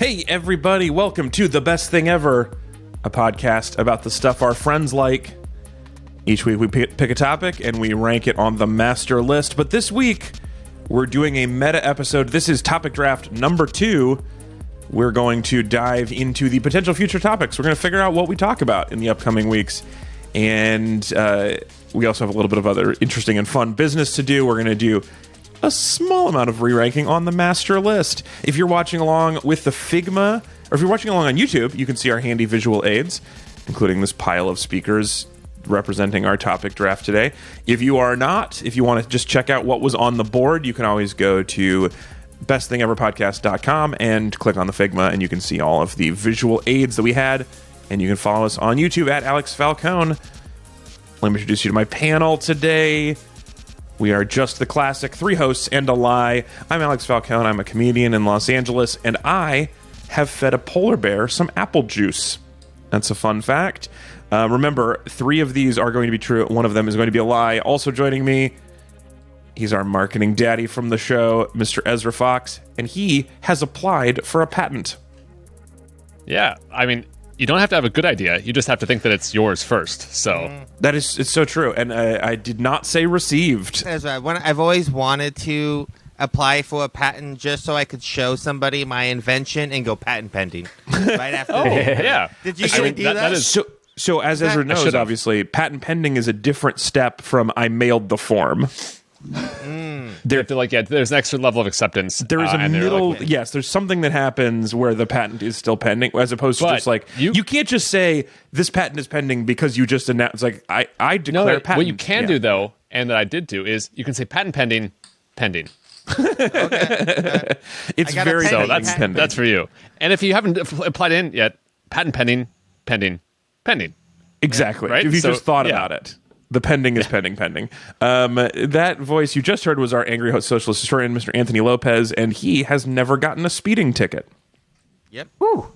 Hey, everybody, welcome to The Best Thing Ever, a podcast about the stuff our friends like. Each week we pick a topic and we rank it on the master list. But this week, we're doing a meta episode. This is topic draft number 2. We're going to dive into the potential future topics. We're going to figure out what we talk about in the upcoming weeks. And we also have a little bit of other interesting and fun business to do. We're going to do a small amount of re-ranking on the master list. If you're watching along with the Figma, or if you're watching along on YouTube, you can see our handy visual aids, including this pile of speakers representing our topic draft today. If you are not, if you want to just check out what was on the board, you can always go to bestthingeverpodcast.com and click on the Figma, and you can see all of the visual aids that we had. And you can follow us on YouTube at Alex Falcone. Let me introduce you to my panel today. We are just the classic 3 hosts and a lie. I'm Alex Falcone. I'm a comedian in Los Angeles, and I have fed a polar bear some apple juice. That's a fun fact. Remember, 3 of these are going to be true. One of them is going to be a lie. Also joining me, he's our marketing daddy from the show, Mr. Ezra Fox, and he has applied for a patent. Yeah, I mean, you don't have to have a good idea. You just have to think that it's yours first. So That is, it's so true. And I did not say received. That's right. I've always wanted to apply for a patent just so I could show somebody my invention and go patent pending right after. yeah. Did you do that? That is So as Ezra knows, obviously, patent pending is a different step from I mailed the form. you have to, there's an extra level of acceptance. There is a middle, yes, there's something that happens where the patent is still pending, as opposed to just like, you can't just say, this patent is pending because you just announced, like, I declare patent. What you can do, though, and that I did do, is you can say patent pending. Okay. It's very So pending. that's for you. And if you haven't applied in yet, patent pending. Exactly. Right? If you So, just thought about it. The pending is pending. That voice you just heard was our angry socialist historian, Mr. Anthony Lopez, and he has never gotten a speeding ticket. Yep. Woo.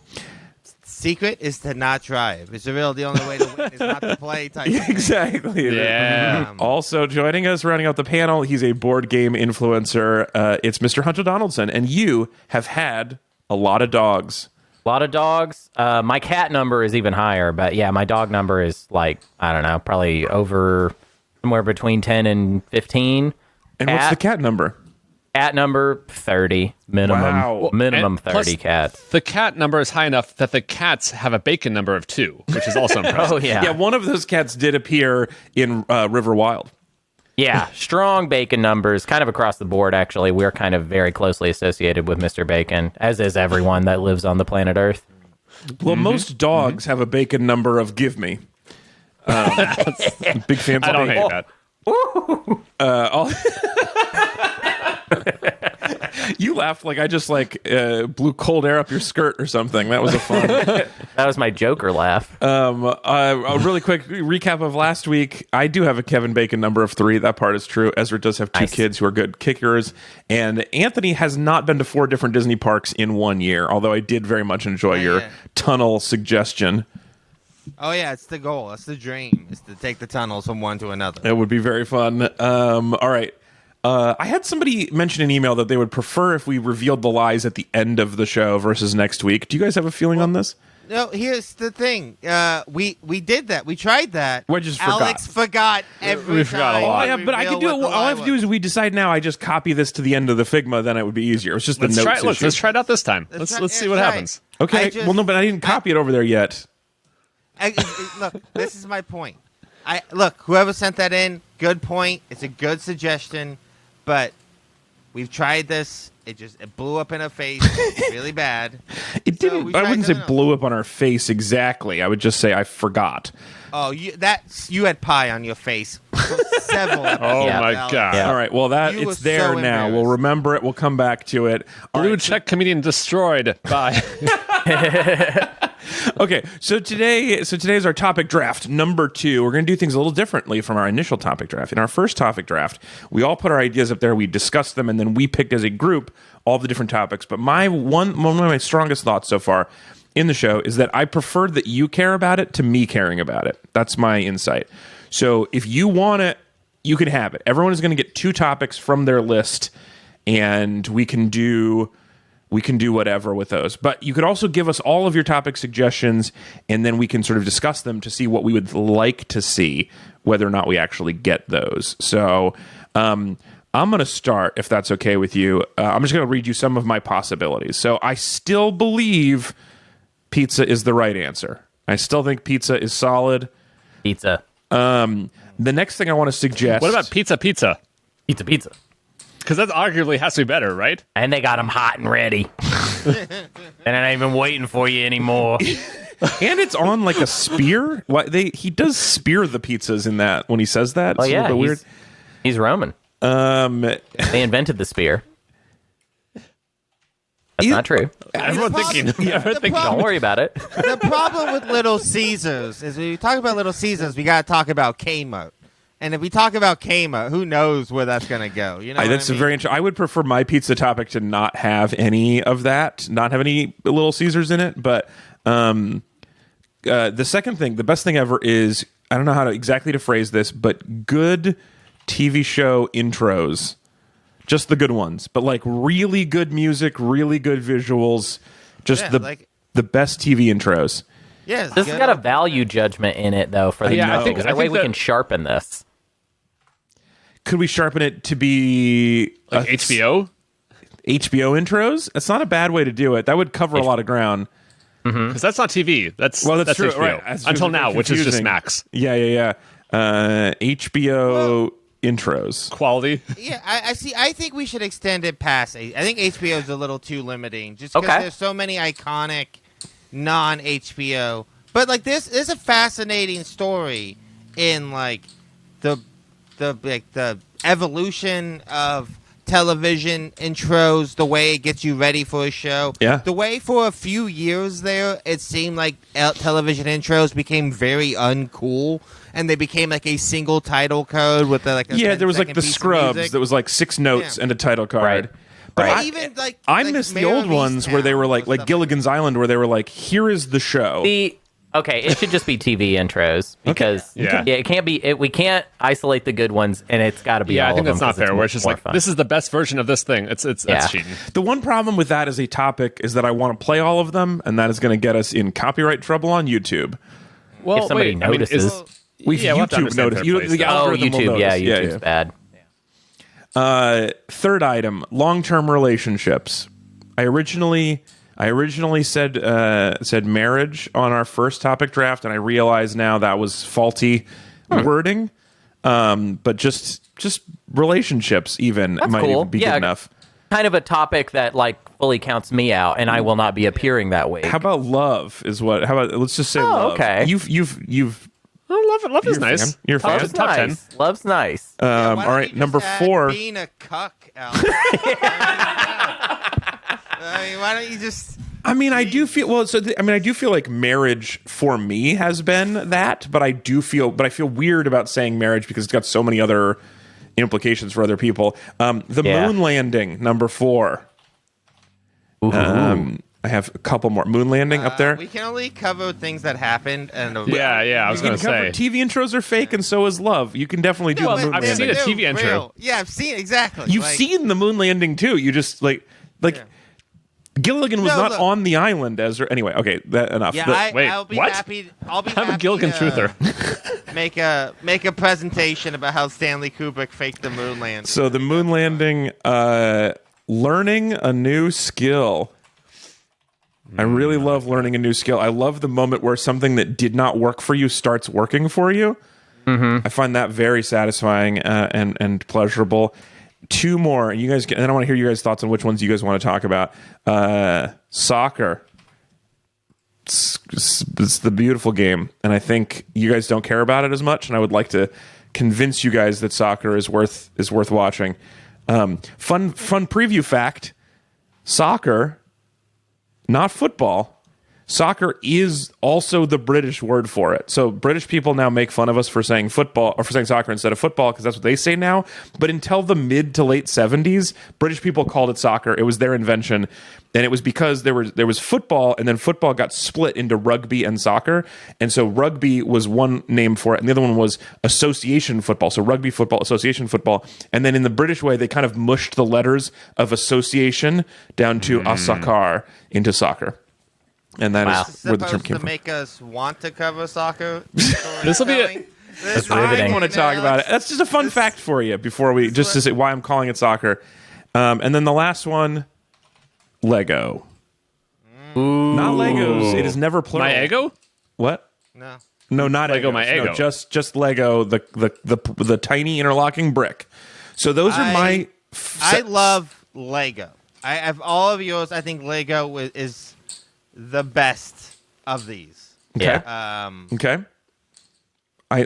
Secret is to not drive. It's the only way to win is not to play type of thing. Exactly. Yeah. Also joining us, rounding out the panel, he's a board game influencer. It's Mr. Hunter Donaldson, and you have had a lot of dogs. A lot of dogs. My cat number is even higher, but yeah, my dog number is like, I don't know, probably over somewhere between 10 and 15. And what's the cat number? Cat number 30 minimum. Wow. Minimum And 30 plus, cats. The cat number is high enough that the cats have a bacon number of 2, which is also impressive. Oh yeah. Yeah, one of those cats did appear in River Wild. Yeah, strong bacon numbers, kind of across the board, actually. We're kind of very closely associated with Mr. Bacon, as is everyone that lives on the planet Earth. Well, most dogs have a bacon number of give me. Big fans I of don't bacon. hate that. You laughed like I just blew cold air up your skirt or something. That was a fun. That was my Joker laugh. A really quick recap of last week. I do have a Kevin Bacon number of 3. That part is true. Ezra does have 2 kids who are good kickers. And Anthony has not been to 4 different Disney parks in 1 year, although I did very much enjoy your tunnel suggestion. Oh yeah, it's the goal. That's the dream. Is to take the tunnels from one to another. It would be very fun. All right. I had somebody mention in email that they would prefer if we revealed the lies at the end of the show versus next week. Do you guys have a feeling on this? No, here's the thing. We did that. We tried that. We just Alex forgot every We forgot a time. lot. Oh, yeah, but I could do it. All I have to do is we decide now. I just copy this to the end of the Figma. Then it would be easier. It's just the notes issue. Let's try it out this time. Let's see what happens. Okay. Well, no, but I didn't copy it over there yet. Look, this is my point. Look, whoever sent that in, good point. It's a good suggestion, but we've tried this. It blew up in her face really bad. It didn't. I wouldn't say blew up on our face exactly. I would just say I forgot. Oh, you had pie on your face for several. Oh Yeah. my god! All right. Well, You it's were there so now. We'll embarrassed. remember it. We'll come back to it. All Blue right. check comedian destroyed. Bye. Okay, so today's our topic draft number 2. We're going to do things a little differently from our initial topic draft. In our first topic draft, we all put our ideas up there, we discussed them, and then we picked as a group all the different topics. But one of my strongest thoughts so far in the show is that I prefer that you care about it to me caring about it. That's my insight. So if you want it, you can have it. Everyone is going to get 2 topics from their list, and we can do we can do whatever with those. But you could also give us all of your topic suggestions, and then we can sort of discuss them to see what we would like to see, whether or not we actually get those. So I'm going to start, if that's okay with you. I'm just going to read you some of my possibilities. So I still believe pizza is the right answer. I still think pizza is solid. Pizza. The next thing I want to suggest... What about pizza? Pizza. Because that arguably has to be better, right? And they got them hot and ready. And I ain't even waiting for you anymore. And it's on like a spear. He does spear the pizzas in that when he says that. Oh it's a little bit weird. He's Roman. They invented the spear. That's not true. Everyone thinking. Don't worry about it. The problem with Little Caesars is when you talk about Little Caesars, we got to talk about Kmart. And if we talk about Kmart, who knows where that's going to go? You know, that's a very interesting. I would prefer my pizza topic to not have any of that, not have any Little Caesars in it. But the second thing, the best thing ever is, I don't know how to exactly to phrase this, but good TV show intros. Just the good ones, but like really good music, really good visuals, just the best TV intros. Yes, this has got a value judgment in it, though. For the I think that way we can sharpen this. Could we sharpen it to be like HBO intros? That's not a bad way to do it. That would cover a lot of ground. Because that's not TV. That's true. HBO. Right. That's Until now, confusing. which is just Max. Yeah. HBO intros. Quality. Yeah, I see. I think we should extend it past. I think HBO is a little too limiting, just because there's so many iconic non-HBO. But like there's a fascinating story in like the evolution of television intros, the way it gets you ready for a show. Yeah. The way for a few years there, it seemed like television intros became very uncool. And they became like a single title code with there was like the Scrubs that was like 6 notes and a title card. Right. But Right. even like I miss the old ones where they were like Gilligan's Island, where they were like, here is the show. Okay, it should just be TV intros because it can't be. We can't isolate the good ones, and it's got to be. Yeah, all I think of that's them not fair. Where it's just like fun. this is the best version of this thing. It's that's cheating. The one problem with that as a topic is that I want to play all of them, and that is going to get us in copyright trouble on YouTube. Well, If somebody notices. We'll have to understand notice. their place, The though. algorithm will YouTube. notice. Yeah, YouTube's bad. Third item: long-term relationships. I originally said marriage on our first topic draft, and I realize now that was faulty wording. But just relationships even That's might cool. even be good enough. Kind of a topic that like fully counts me out, and I will not be appearing that week. How about love? How about let's just say love? Okay. You've Love is nice. You're a fan. Love's Top 10. nice. Love's nice. All right, number 4. Being a cuck, Alex. I mean, why don't you just? I mean, I do feel I do feel like marriage for me has been that, but I feel weird about saying marriage because it's got so many other implications for other people. Moon landing, number 4. I have a couple more. Moon landing up there. We can only cover things that happened, and I was going to say. TV intros are fake, and so is love. You can definitely do the moon I've landing. seen a TV intro. real. Yeah, I've seen exactly. You've seen the moon landing too. You just Gilligan was not on the island as anyway. Okay, enough. Yeah, I'll be what? happy. I'll be I'm a happy Gilligan to truther. make a presentation about how Stanley Kubrick faked the moon landing. So the moon landing, learning a new skill. I really love learning a new skill. I love the moment where something that did not work for you starts working for you. Mm-hmm. I find that very satisfying and pleasurable. 2 more, and then I want to hear you guys' thoughts on which ones you guys want to talk about. Soccer. It's the beautiful game, and I think you guys don't care about it as much, and I would like to convince you guys that soccer is worth watching. Fun preview fact: soccer, not football, soccer is also the British word for it. So British people now make fun of us for saying football or for saying soccer instead of football because that's what they say now. But until the mid to late 70s, British people called it soccer. It was their invention. And it was because there was football, and then football got split into rugby and soccer. And so rugby was one name for it, and the other one was association football. So rugby football, association football. And then in the British way, they kind of mushed the letters of association down to asakar into soccer. And that is where the term came to from. make us want to cover soccer. This will be it. That's I riveting. want to talk about it. That's just a fun fact for you before we just to say why I'm calling it soccer. And then the last one, Lego. Not Legos. It is never plural. My ego? What? No. No, not Lego Egos. my No, ego. just Lego. The tiny interlocking brick. So those are my. I love Lego. I have all of yours. I think Lego is the best of these. Yeah. Okay. I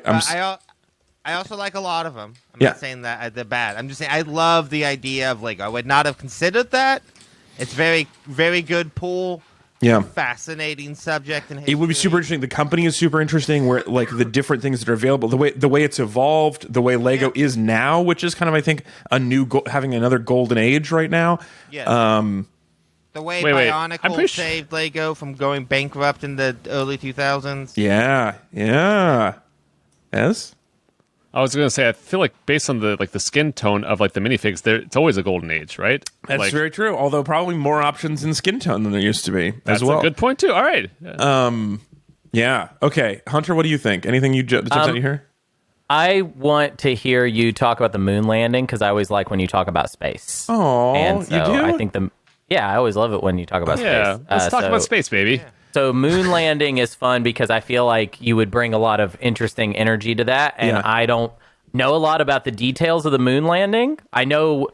also like a lot of them. I'm Yeah. not saying that they're bad. I'm just saying I love the idea of Lego. I would not have considered that. It's very, very good pool. Yeah. Fascinating subject and history. It would be super interesting. The company is super interesting. Where like the different things that are available, the way it's evolved, the way Lego is now, which is kind of I think a new having another golden age right now. Yeah. The way Wait. I'm Bionicle pretty saved Lego from going bankrupt in the early 2000s. Yeah. Yes. I was gonna say, I feel like based on the skin tone of like the minifigs, it's always a golden age, right? That's like, very true. Although probably more options in skin tone than there used to be that's as well. a good point too. All right. Yeah. Okay. Hunter, what do you think? Anything that jumps out you here? I want to hear you talk about the moon landing because I always like when you talk about space. Oh, and so you do? I think I always love it when you talk about Yeah. space. Let's talk about space, baby. So moon landing is fun because I feel like you would bring a lot of interesting energy to that, and Yeah. I don't know a lot about the details of the moon landing. I know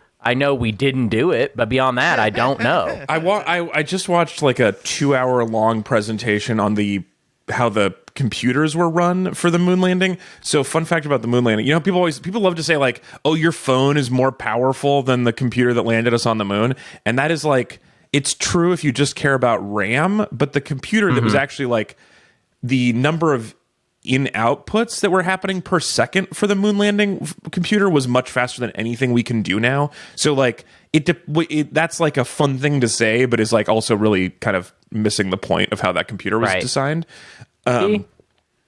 we didn't do it, but beyond that, I don't know. I just watched like a 2-hour long presentation on how the computers were run for the moon landing. So fun fact about the moon landing. You know, people love to say like, "Oh, your phone is more powerful than the computer that landed us on the moon." And that is like it's true if you just care about RAM, but the computer that was actually like the number of in outputs that were happening per second for the moon landing computer was much faster than anything we can do now. So like that's like a fun thing to say, but is like also really kind of missing the point of how that computer was designed. See?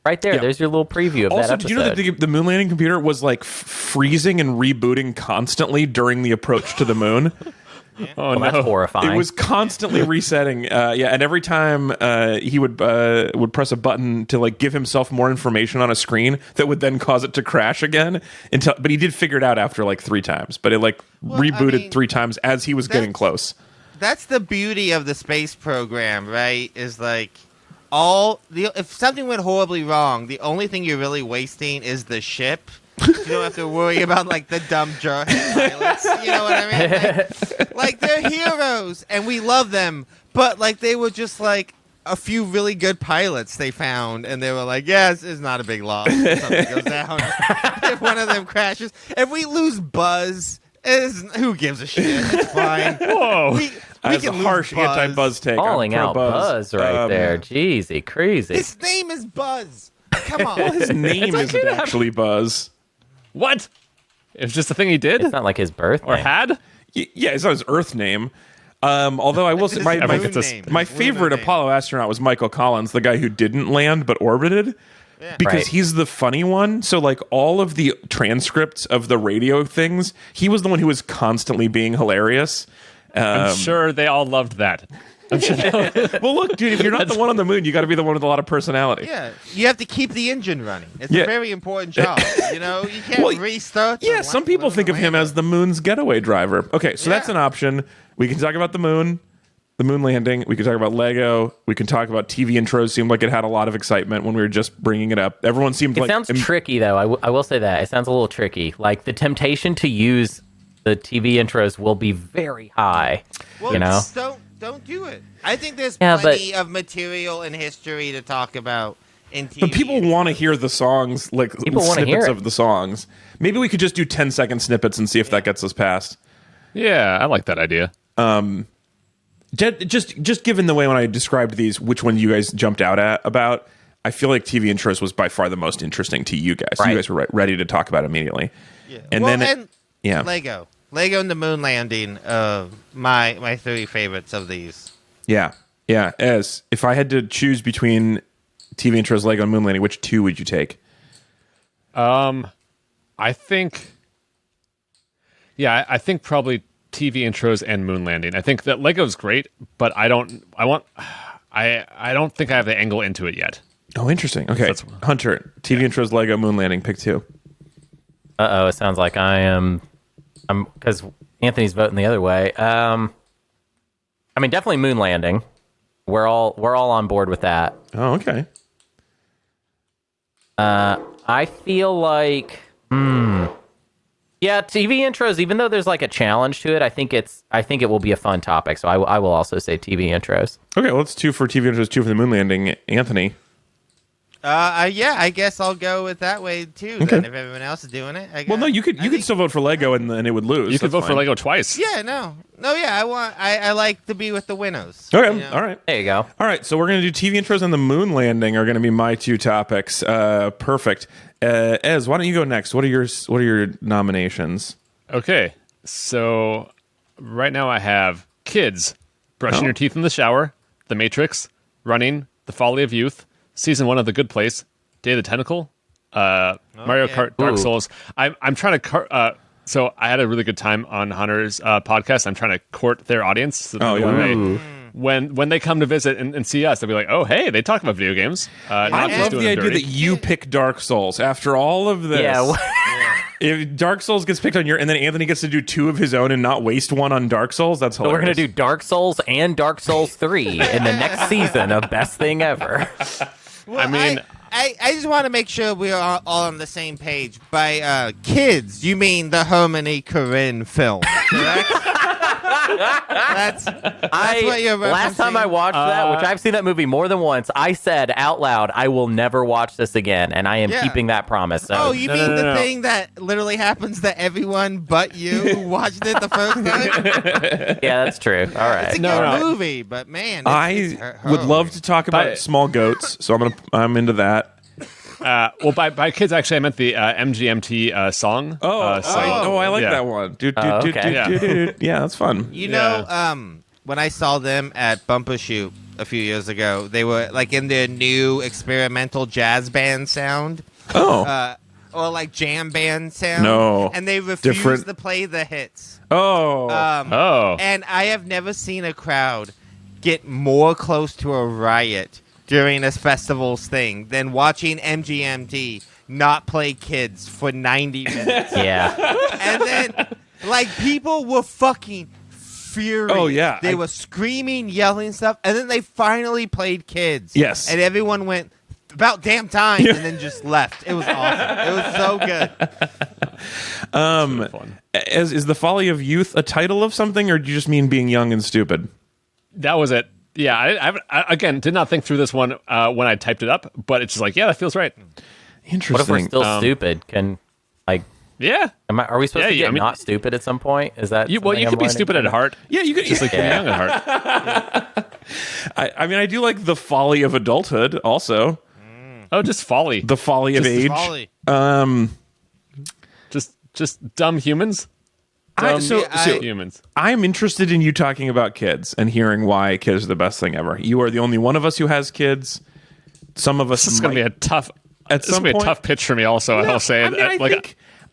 Right there, there's your little preview of Also, that did episode. you know that the moon landing computer was like freezing and rebooting constantly during the approach to the moon? Oh no. That's horrifying. It was constantly resetting. And every time he would press a button to like give himself more information on a screen that would then cause it to crash again. But he did figure it out after like 3 times. But it like rebooted 3 times as he was getting close. That's the beauty of the space program, right? Is like if something went horribly wrong, the only thing you're really wasting is the ship. You don't have to worry about like the dumb jerk pilots. You know what I mean? Like they're heroes and we love them, but like they were just like a few really good pilots they found, and they were like, "Yes, it's not a big loss. If something goes down, if one of them crashes, if we lose Buzz, who gives a shit? It's fine. Whoa. We That's a can harsh lose Buzz. anti-Buzz take. Calling I'm pro out Buzz right there. Jeezy, crazy. His name is Buzz. Come on. His name isn't actually Buzz. What? It was just a thing he did It's not like his birthday. or had? Yeah, it's not his Earth name. Although I will say, my Moon it's a- name. my His lunar favorite name. Apollo astronaut was Michael Collins, the guy who didn't land but orbited. Because Right. he's the funny one. So, like, all of the transcripts of the radio things, he was the one who was constantly being hilarious. I'm sure they all loved that. I'm sure. Well, look, dude, if you're not the one on the moon, you got to be the one with a lot of personality. Yeah, you have to keep the engine running. It's Yeah. a very important job. You know, you can't Well, restart. Yeah, some people think of him as the moon's getaway driver. Okay, so that's Yeah. an option. We can talk about the moon landing. We can talk about Lego. We can talk about TV intros. Seemed like it had a lot of excitement when we were just bringing it up. Everyone seemed It like sounds tricky, though. I will say that. It sounds a little tricky. Like, the temptation to use the TV intros will be very high, Well, you know? don't do it. I think there's Yeah, plenty of material and history to talk about in TV. But people want to hear the songs, like People wanna hear snippets it. of the songs. Maybe we could just do 10-second snippets and see if that gets us past. Yeah, I like that idea. Just given the way when I described these, which one you guys jumped out at about, I feel like TV intros was by far the most interesting to you guys. Right. You guys were ready to talk about it immediately. Yeah. And well, then Lego and the moon landing. My three favorites of these. Yeah. As if I had to choose between TV intros, Lego, and moon landing, which two would you take? I think probably TV intros and moon landing. I think that Lego's great, but I don't think I have the angle into it yet. Oh, interesting. Okay, Hunter, TV intros, Lego, moon landing. Pick two. It sounds like I'm because Anthony's voting the other way. I mean, definitely moon landing. We're all on board with that. Oh, okay. I feel like, yeah, TV intros. Even though there's like a challenge to it, I think it will be a fun topic. So I will also say TV intros. Okay, well, it's two for TV intros, two for the moon landing. Anthony. Yeah, I guess I'll go with that way too. Then if everyone else is doing it, Well, no, you could still vote for Lego and then it would lose. You could vote That's for fine. Lego twice. Yeah, I like to be with the winners. Okay, you know? all right. There you go. All right, so we're going to do TV intros and the moon landing are going to be my two topics. Perfect. Ez, why don't you go next? What are your nominations? Okay, so right now I have Kids, Brushing Your Teeth in the Shower, The Matrix, Running, The Folly of Youth, Season 1 of The Good Place, Day of the Tentacle, Mario Kart, Dark Ooh. Souls. I'm trying to... so I had a really good time on Hunter's podcast. I'm trying to court their audience. So that when they come to visit and see us, they'll be like, oh, hey, they talk about video games. Not I just love doing the them idea dirty. that you pick Dark Souls after all of this. Yeah. If Dark Souls gets picked on your, and then Anthony gets to do two of his own and not waste one on Dark Souls, that's So hilarious. we're going to do Dark Souls and Dark Souls 3 in the next season of Best Thing Ever. Well, I mean- I just want to make sure we are all on the same page. By kids, you mean the Harmony Korine film, correct? that's what you're referencing. Last time I watched that, which I've seen that movie more than once, I said out loud, I will never watch this again, and I am keeping that promise. So. Oh, you mean the thing that literally happens to everyone but you who watched it the first time? Yeah, that's true. All It's a right. good movie, but man, I would love to talk about small goats, so I'm into that. Well, by kids, actually, I meant the MGMT song. I like Yeah. that one. Okay. Yeah, that's fun. You know, when I saw them at Bumbershoot a few years ago, they were like in their new experimental jazz band sound. Or like jam band sound. No. And they refused Different. to play the hits. Oh. And I have never seen a crowd get more close to a riot during this festival's thing than watching MGMT not play Kids for 90 minutes. Yeah. And then, like, people were fucking furious. Oh, yeah. They were screaming, yelling stuff, and then they finally played Kids. Yes. And everyone went, about damn time, and then just left. It was awesome. It was so good. Really fun. Is The Folly of Youth a title of something, or do you just mean being young and stupid? That was it. Yeah, I again did not think through this one when I typed it up, but it's just like, yeah, that feels right. Interesting. What if we're still stupid? Yeah. Are we supposed to get not stupid at some point? Is that You something I'm could be learning? stupid at heart. Yeah, you could. Just like being young at heart. I mean, I do like The Folly of Adulthood also. Oh, just folly. The Folly of Age. Folly. Just dumb humans. Humans. I'm interested in you talking about kids and hearing why kids are the best thing ever. You are the only one of us who has kids. Some of us. This is going to be a tough. At This is some going to be a point- tough pitch for me. Also, I'll say. I mean,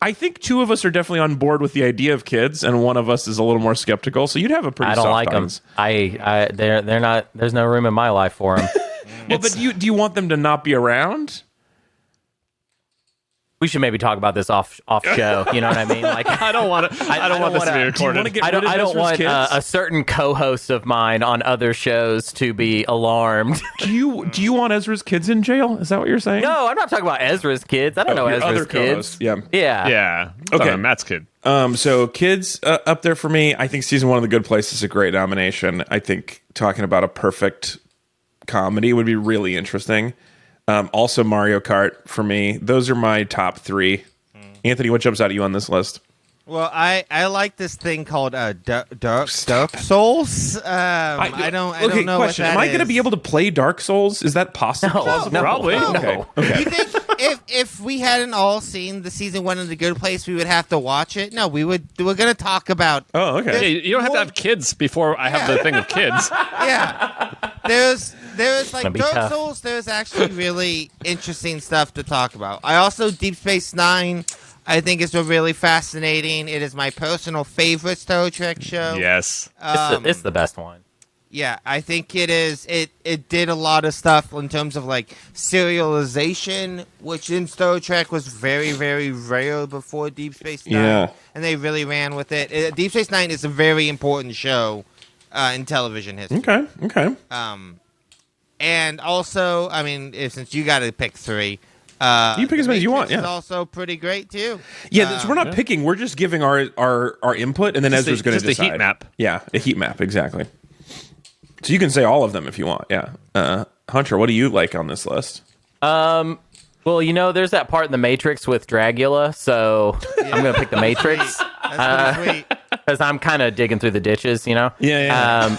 I think two of us are definitely on board with the idea of kids, and one of us is a little more skeptical. So you'd have a pretty. I don't soft like them. audience. They're not. There's no room in my life for them. Well, but do you want them to not be around? We should maybe talk about this off show. You know what I mean? Like, I don't want to. I don't want this to be wanna- Do you want recorded. to get I rid of don't Ezra's want kids? a certain co-host of mine on other shows to be alarmed. Do you want Ezra's kids in jail? Is that what you're saying? No, I'm not talking about Ezra's kids. I don't know your Ezra's other co-host. kids. Yeah. Yeah. Yeah. Okay. Matt's kid. So kids up there for me. I think season 1 of The Good Place is a great nomination. I think talking about a perfect comedy would be really interesting. Also Mario Kart for me. Those are my top 3. Anthony, what jumps out at you on this list? Well, I like this thing called Dark Souls. I don't know question. what that Am I going to is. be able to play Dark Souls? Is that possible? No. Probably. Okay. Okay. You think if we hadn't all seen the season 1 of The Good Place, we would have to watch it? No, we're going to talk about. Oh, okay. Yeah, you don't have to have kids before I have the thing of kids. Yeah, there's like Gonna be Dark tough. Souls. There's actually really interesting stuff to talk about. I also Deep Space Nine. I think is really fascinating. It is my personal favorite Star Trek show. Yes. It's the best one. Yeah, I think it is. It did a lot of stuff in terms of like serialization, which in Star Trek was very, very rare before Deep Space Nine. Yeah. And they really ran with it. Deep Space Nine is a very important show in television history. Okay. And also, I mean, since you got to pick 3. You pick as many as you want, Matrix yeah. is also pretty great too. Yeah, so we're not picking. We're just giving our input, and then Ezra's going to just a decide. heat map. Yeah, a heat map, exactly. So you can say all of them if you want. Yeah. Hunter, what do you like on this list? Well, there's that part in the Matrix with Dragula, so I'm gonna pick the Matrix That's pretty sweet. because I'm kind of digging through the ditches, Yeah.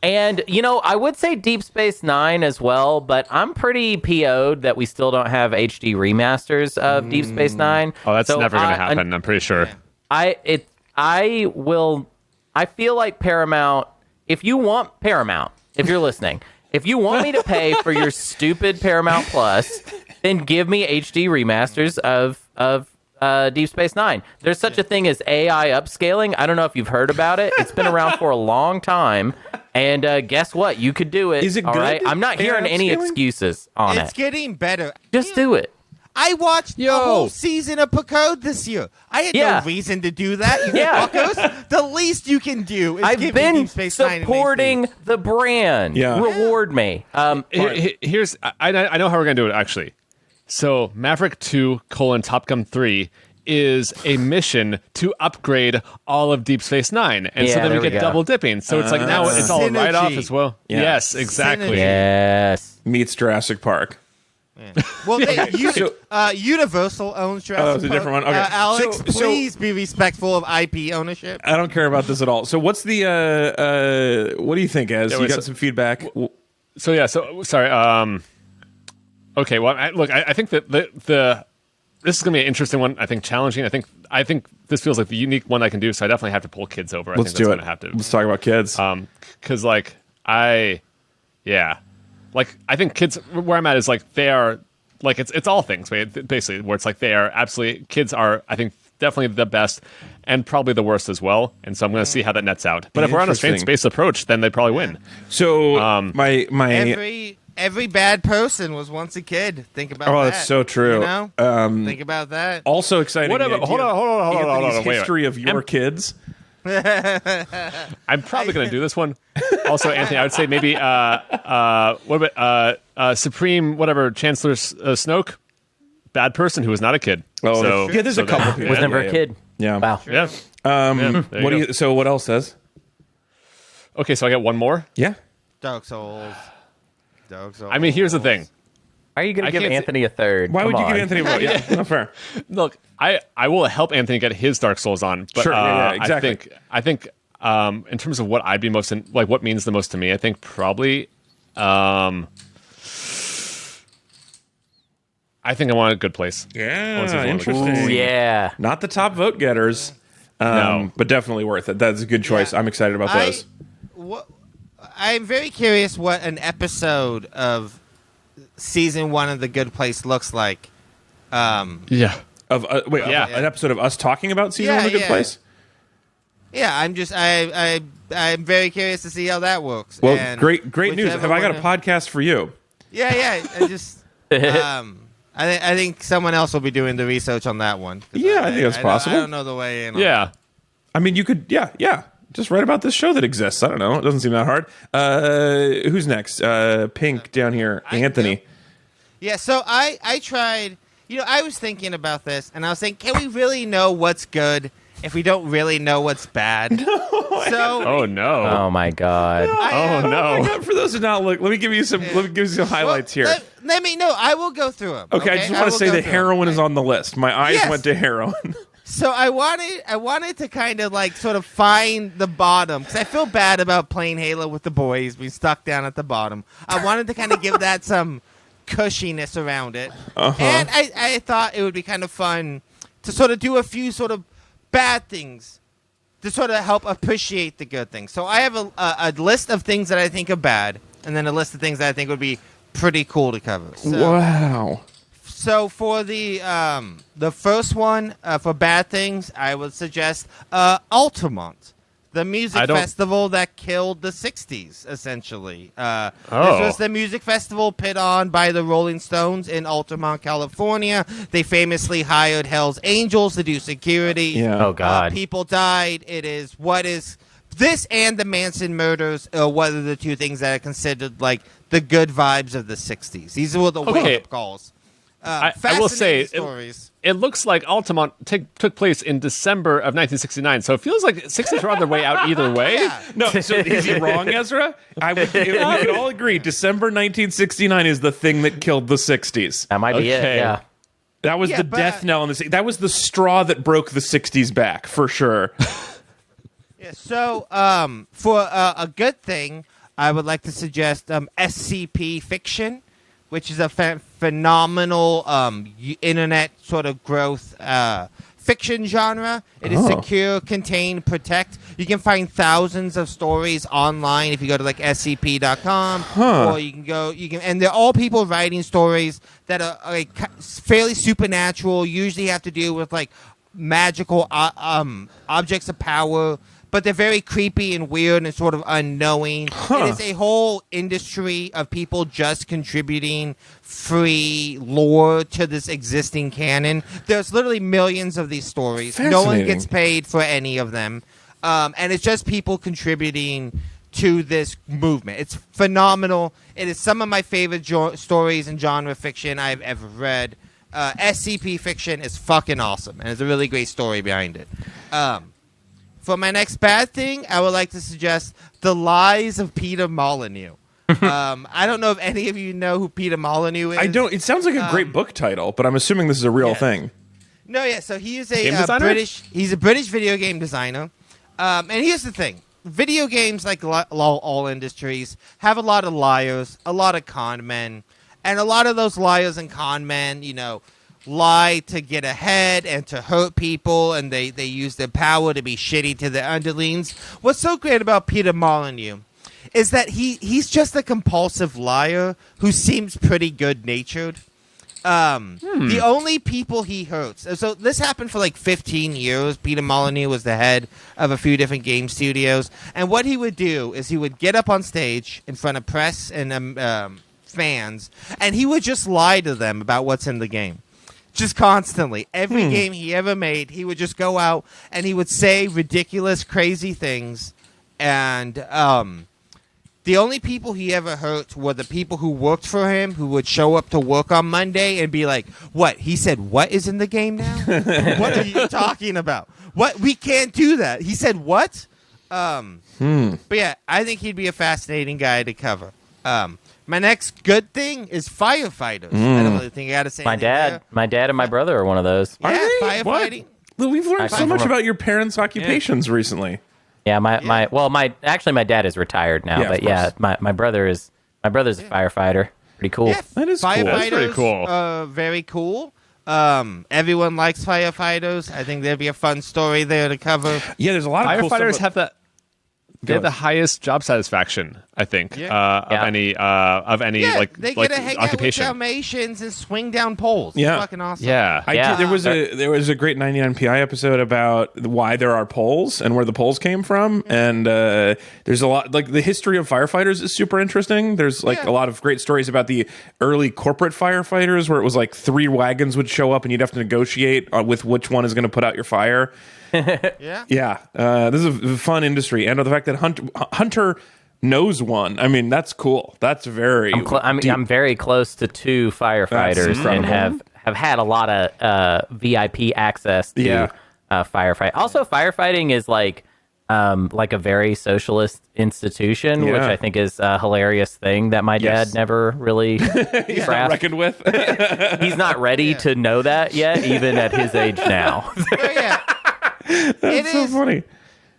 And, I would say Deep Space Nine as well, but I'm pretty PO'd that we still don't have HD remasters of Deep Space Nine. Oh, that's So never going to happen. I'm pretty sure. I feel like Paramount, if you're listening, if you want me to pay for your stupid Paramount Plus, then give me HD remasters of Deep Space Nine. There's such a thing as AI upscaling. I don't know if you've heard about it. It's been around for a long time. And guess what? You could do it. Is it all good, right? I'm not AI hearing any upscaling? excuses on It's it. getting better. Just do it. I watched the whole season of Picard this year. I had Yeah. no reason to do that. You Yeah. fuckers. The least you can do is I've give me been Deep Space Nine and supporting the brand. Yeah. Reward me. Here's I know how we're going to do it, actually. So Maverick 2, Top Gun 3 is a mission to upgrade all of Deep Space Nine. And so Yeah, then there we we get go. double dipping. So it's like now That's it's all a write-off synergy. as well. Yeah. Yes, exactly. Synergy. Yes. Meets Jurassic Park. Well, So- Universal owns Jurassic it's a Park. different one? Okay. Alex, So- please be respectful of IP ownership. I don't care about this at all. So what's the what do you think, Ez? Yeah, You wait, got so- some feedback? So yeah, sorry. Okay, well, I think that this is gonna be an interesting one. I think challenging. I think this feels like the unique one I can do. So I definitely have to pull kids over. Let's I think do that's it. Gonna have to. Let's talk about kids. Because I think kids where I'm at is like they are like it's all things basically where it's like they are absolutely kids are I think definitely the best and probably the worst as well, and so I'm going to see how that nets out. But if we're on a Interesting. strength-based approach, then they probably win. So my Every bad person was once a kid. Think about that. Oh, that's so true. You know? Think about that. also exciting. Whatever. the idea Hold on. of Anthony's Wait, wait. history of your kids. I'm probably going to do this one. Also, Anthony, I would say maybe what about Supreme whatever Chancellor Snoke, bad person who was not a kid. Oh, so, yeah. There's a couple people. Was never Yeah, a kid. Yeah. Wow. Yeah. there What do you you? So what else says? Okay, so I got one more. Yeah. Dark Souls. Dark Souls. I mean, here's the thing. Are you going I to give can't Anthony a third? Why Come would you on. give Anthony a vote? Yeah, not fair. Look, I will help Anthony get his Dark Souls on, but Sure, yeah, exactly. I think in terms of what I'd be most like what means the most to me, I think probably I think I want a Good Place. Yeah, this is one of the good interesting. Ooh, yeah. Not the top vote getters, No. but definitely worth it. That's a good choice. Yeah. I'm excited about those. I'm very curious what an episode of season 1 of The Good Place looks like. Yeah. Of Yeah. an episode of us talking about season Yeah, one of Good yeah. Place. Yeah, I'm very curious to see how that works. Well, And great news. whichever Have I got a one- podcast for you? Yeah. I just I think someone else will be doing the research on that one. 'Cause Yeah, I think that's possible. I don't know the way in. on Yeah. I mean, you could, yeah. Just write about this show that exists. I don't know. It doesn't seem that hard. Who's next? Pink down here. Anthony. Yeah, so I tried, I was thinking about this, and I was thinking, can we really know what's good if we don't really know what's bad? Oh no. Oh, my God. Oh no. For those who not look, let me give you some. Let me give you some highlights here. Let me know. I will go through them. Okay, I just want to say that heroin is on the list. My eyes Yes. went to heroin. So I wanted to kind of like sort of find the bottom because I feel bad about playing Halo with the boys being stuck down at the bottom. I wanted to kind of give that some cushiness around it, and I thought it would be kind of fun to sort of do a few sort of bad things to sort of help appreciate the good things. So I have a list of things that I think are bad, and then a list of things that I think would be pretty cool to cover. So, Wow. So for the first one, for bad things, I would suggest Altamont, the music festival that killed the 60s, essentially. This was the music festival put on by the Rolling Stones in Altamont, California. They famously hired Hell's Angels to do security. Yeah. Oh, God. People died. It is this and the Manson murders are one of the two things that are considered like the good vibes of the 60s. These are the wake-up calls. I will say, stories. it looks like Altamont took place in December of 1969, so it feels like 60s are on their way out either way. Yeah. No, so is he wrong, Ezra? We could all agree December 1969 is the thing that killed the 60s. That might be it. Okay. Yeah. That was the death knell in the. That was the straw that broke the 60s back, for sure. Yeah, so for a good thing, I would like to suggest SCP Fiction, which is a phenomenal internet sort of growth fiction genre. It is secure, contain, protect. You can find thousands of stories online if you go to like scp.com, or you can, and they're all people writing stories that are like fairly supernatural. Usually have to do with like magical objects of power. But they're very creepy and weird and sort of unknowing. It is a whole industry of people just contributing free lore to this existing canon. There's literally millions of these stories. No one gets paid for any of them. And it's just people contributing to this movement. It's phenomenal. It is some of my favorite stories in genre fiction I've ever read. SCP Fiction is fucking awesome. And there's a really great story behind it. For my next bad thing, I would like to suggest The Lies of Peter Molyneux. I don't know if any of you know who Peter Molyneux is. I don't. It sounds like a great book title, but I'm assuming this is a real thing. No, yeah. So he is Game a designer? British. He's a British video game designer. And here's the thing: video games, like all industries, have a lot of liars, a lot of con men, and a lot of those liars and con men, lie to get ahead and to hurt people, and they use their power to be shitty to their underlings. What's so great about Peter Molyneux is that he's just a compulsive liar who seems pretty good-natured. The only people he hurts... So this happened for like 15 years. Peter Molyneux was the head of a few different game studios. And what he would do is he would get up on stage in front of press and fans, and he would just lie to them about what's in the game. Just constantly. Every game he ever made, he would just go out and he would say ridiculous, crazy things. And the only people he ever hurt were the people who worked for him, who would show up to work on Monday and be like, what? He said, what is in the game now? What are you talking about? What? We can't do that. He said, what? But yeah, I think he'd be a fascinating guy to cover. My next good thing is firefighters. I don't really think I got to say My anything dad there. and my brother are one of those. Yeah, they? firefighting. What? We've learned so much about your parents' occupations recently. Yeah, my dad is retired now, Yeah, but of yeah, course. my brother's a firefighter. Pretty cool. Yeah, That is cool. firefighters, That's pretty cool. Very cool. Everyone likes firefighters. I think there'd be a fun story there to cover. Yeah, there's a lot of cool Firefighters stuff. have the They have the highest job satisfaction, I think, of any like they like get to hang occupation. out with Dalmatians and swing down poles. Yeah. It's fucking awesome. Yeah, There was a great 99pi episode about why there are poles and where the poles came from, and there's a lot like the history of firefighters is super interesting. There's like a lot of great stories about the early corporate firefighters where it was like 3 wagons would show up and you'd have to negotiate with which one is going to put out your fire. Yeah. This is a fun industry, and the fact that Hunter knows one. I mean, that's cool. That's very. I'm very close to 2 firefighters and have had a lot of VIP access to firefight. Also, firefighting is like like a very socialist institution, which Yeah. I think is a hilarious thing that my dad Yes. never really He's not grasped. reckoned with. He's not ready to know that yet, even at his age now. Oh, yeah. That's so funny.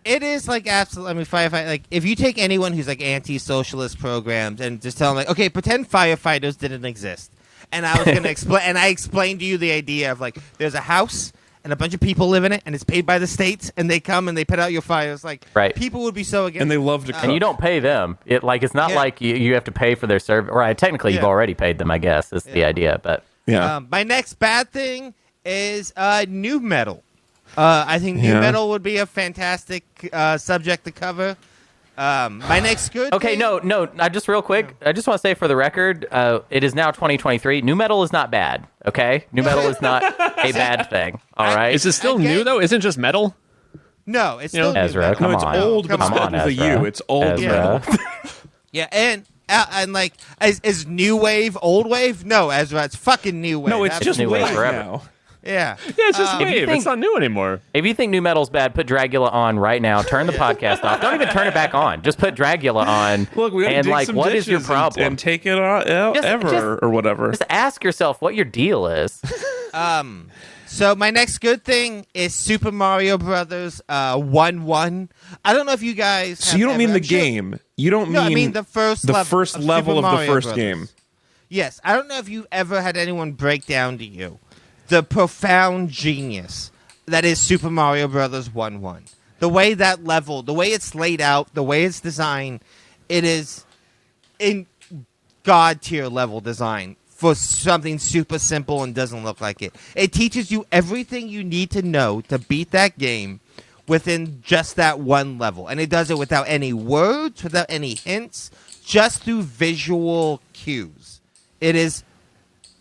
It is like absolutely. I mean, firefight. Like, if you take anyone who's like anti-socialist programs and just tell them like, okay, pretend firefighters didn't exist, and I was gonna explain, and I explained to you the idea of like, there's a house and a bunch of people live in it, and it's paid by the states, and they come and they put out your fires. Like, Right. people would be so against. And they love to cook. And you don't pay them. It's not Yeah. like you have to pay for their service. Right? Technically, you've Yeah. already paid them. I guess is the idea. But Yeah. My next bad thing is new metal. I think new Yeah. metal would be a fantastic subject to cover. My next good. okay, thing, no. I just real quick. I just want to say for the record, it is now 2023. New metal is not bad. Okay, new metal is not a bad thing. All right. Is it still Okay. new though? Isn't it just metal? No, it's You know, still new Ezra, metal. come No, it's on. old, but Come spelled on, with a Ezra. U. It's old Ezra. metal. Yeah, and like, is new wave old wave? No, Ezra, it's fucking new wave. No, it's That's- just new wave wave forever. now. yeah. Yeah, it's just If you wave. think- It's not new anymore. If you think new metal's bad, put Dragula on right now. Turn the podcast off. Don't even turn it back on. Just put Dragula on. Look, we gotta and dig like, some what is your ditches and- problem? and take it out Just- or whatever. Just ask yourself what your deal is. So my next good thing is Super Mario Brothers 1-1. I don't know if you guys. So have you don't mean ever- the I'm sure- game. You don't No, mean I mean the first the level first of level Super of the Mario first Brothers. game. Yes, I don't know if you ever had anyone break down to you the profound genius that is Super Mario Brothers 1-1. The way that level, the way it's laid out, the way it's designed, it is in god tier level design for something super simple and doesn't look like it. It teaches you everything you need to know to beat that game within just that one level. And it does it without any words, without any hints, just through visual cues. It is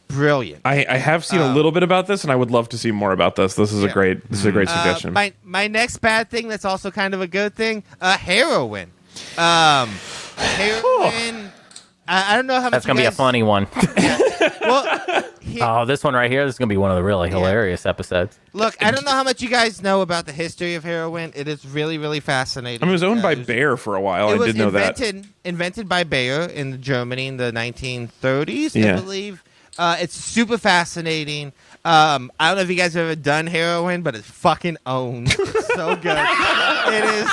brilliant. I have seen a little bit about this, and I would love to see more about this. This is a Yeah. great suggestion. My next bad thing that's also kind of a good thing, heroin. Heroin. I don't know how much That's gonna you be a guys- funny one. Well, Oh, this one right here. This is gonna be one of the really hilarious episodes. look, I don't know how much you guys know about the history of heroin. It is really, really fascinating. I mean, it was owned by it was- Bayer for a while. I It was did know that. invented by Bayer in Germany in the 1930s, I Yeah. believe. It's super fascinating. I don't know if you guys have ever done heroin, but it's fucking owned. It's so good. It is.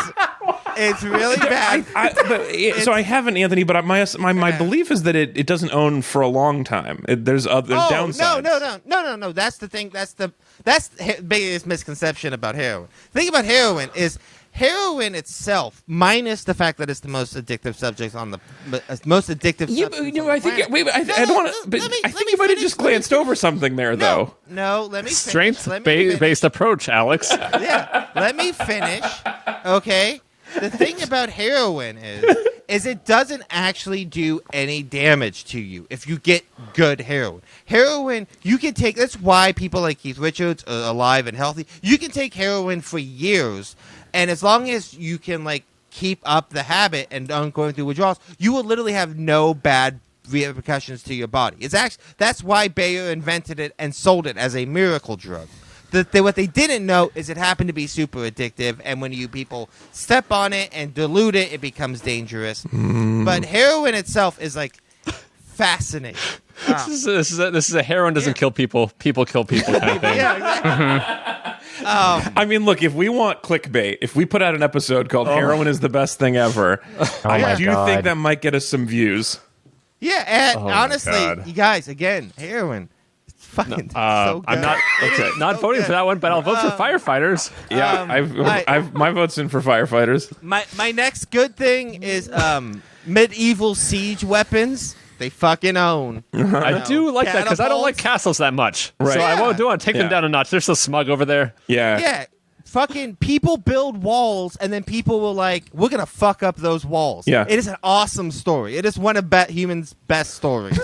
It's really bad. So I haven't, Anthony, but my belief is that it doesn't own for a long time. There's downsides. No. That's the thing. That's the biggest misconception about heroin. The thing about heroin is heroin itself, minus the fact that it's the most addictive subject on the most addictive. Yeah, substance but, on the I think planet. I don't want to. But let me- I let think me you might have finish, just let me glanced over something there, though. No, let me finish. Strength Let me finish. based approach, Alex. Yeah, let me finish. Okay. The thing about heroin is it doesn't actually do any damage to you if you get good heroin. Heroin, you can take. That's why people like Keith Richards are alive and healthy. You can take heroin for years, and as long as you can like keep up the habit and don't going through withdrawals, you will literally have no bad repercussions to your body. It's actually that's why Bayer invented it and sold it as a miracle drug. What they didn't know is it happened to be super addictive, and when you people step on it and dilute it, it becomes dangerous. But heroin itself is like fascinating. This is a heroin doesn't kill people, people kill people kind of thing. Yeah, exactly. I mean, look, if we want clickbait, if we put out an episode called "Heroin is the best thing ever," I my do God. think that might get us some views. Yeah, and Oh my honestly, God. you guys, again, heroin. It's fucking so good. I'm not not so voting good. for that one, but I'll vote for firefighters. Yeah, I've my vote's in for firefighters. My next good thing is medieval siege weapons. They fucking own. I do like that because I don't like Catapults. castles that much. Right. So I Yeah. won't do want to take them Yeah. down a notch. They're so smug over there. Yeah, Yeah, fucking people build walls, and then people will like, we're gonna fuck up those walls. Yeah. It is an awesome story. It is one of humans' best stories.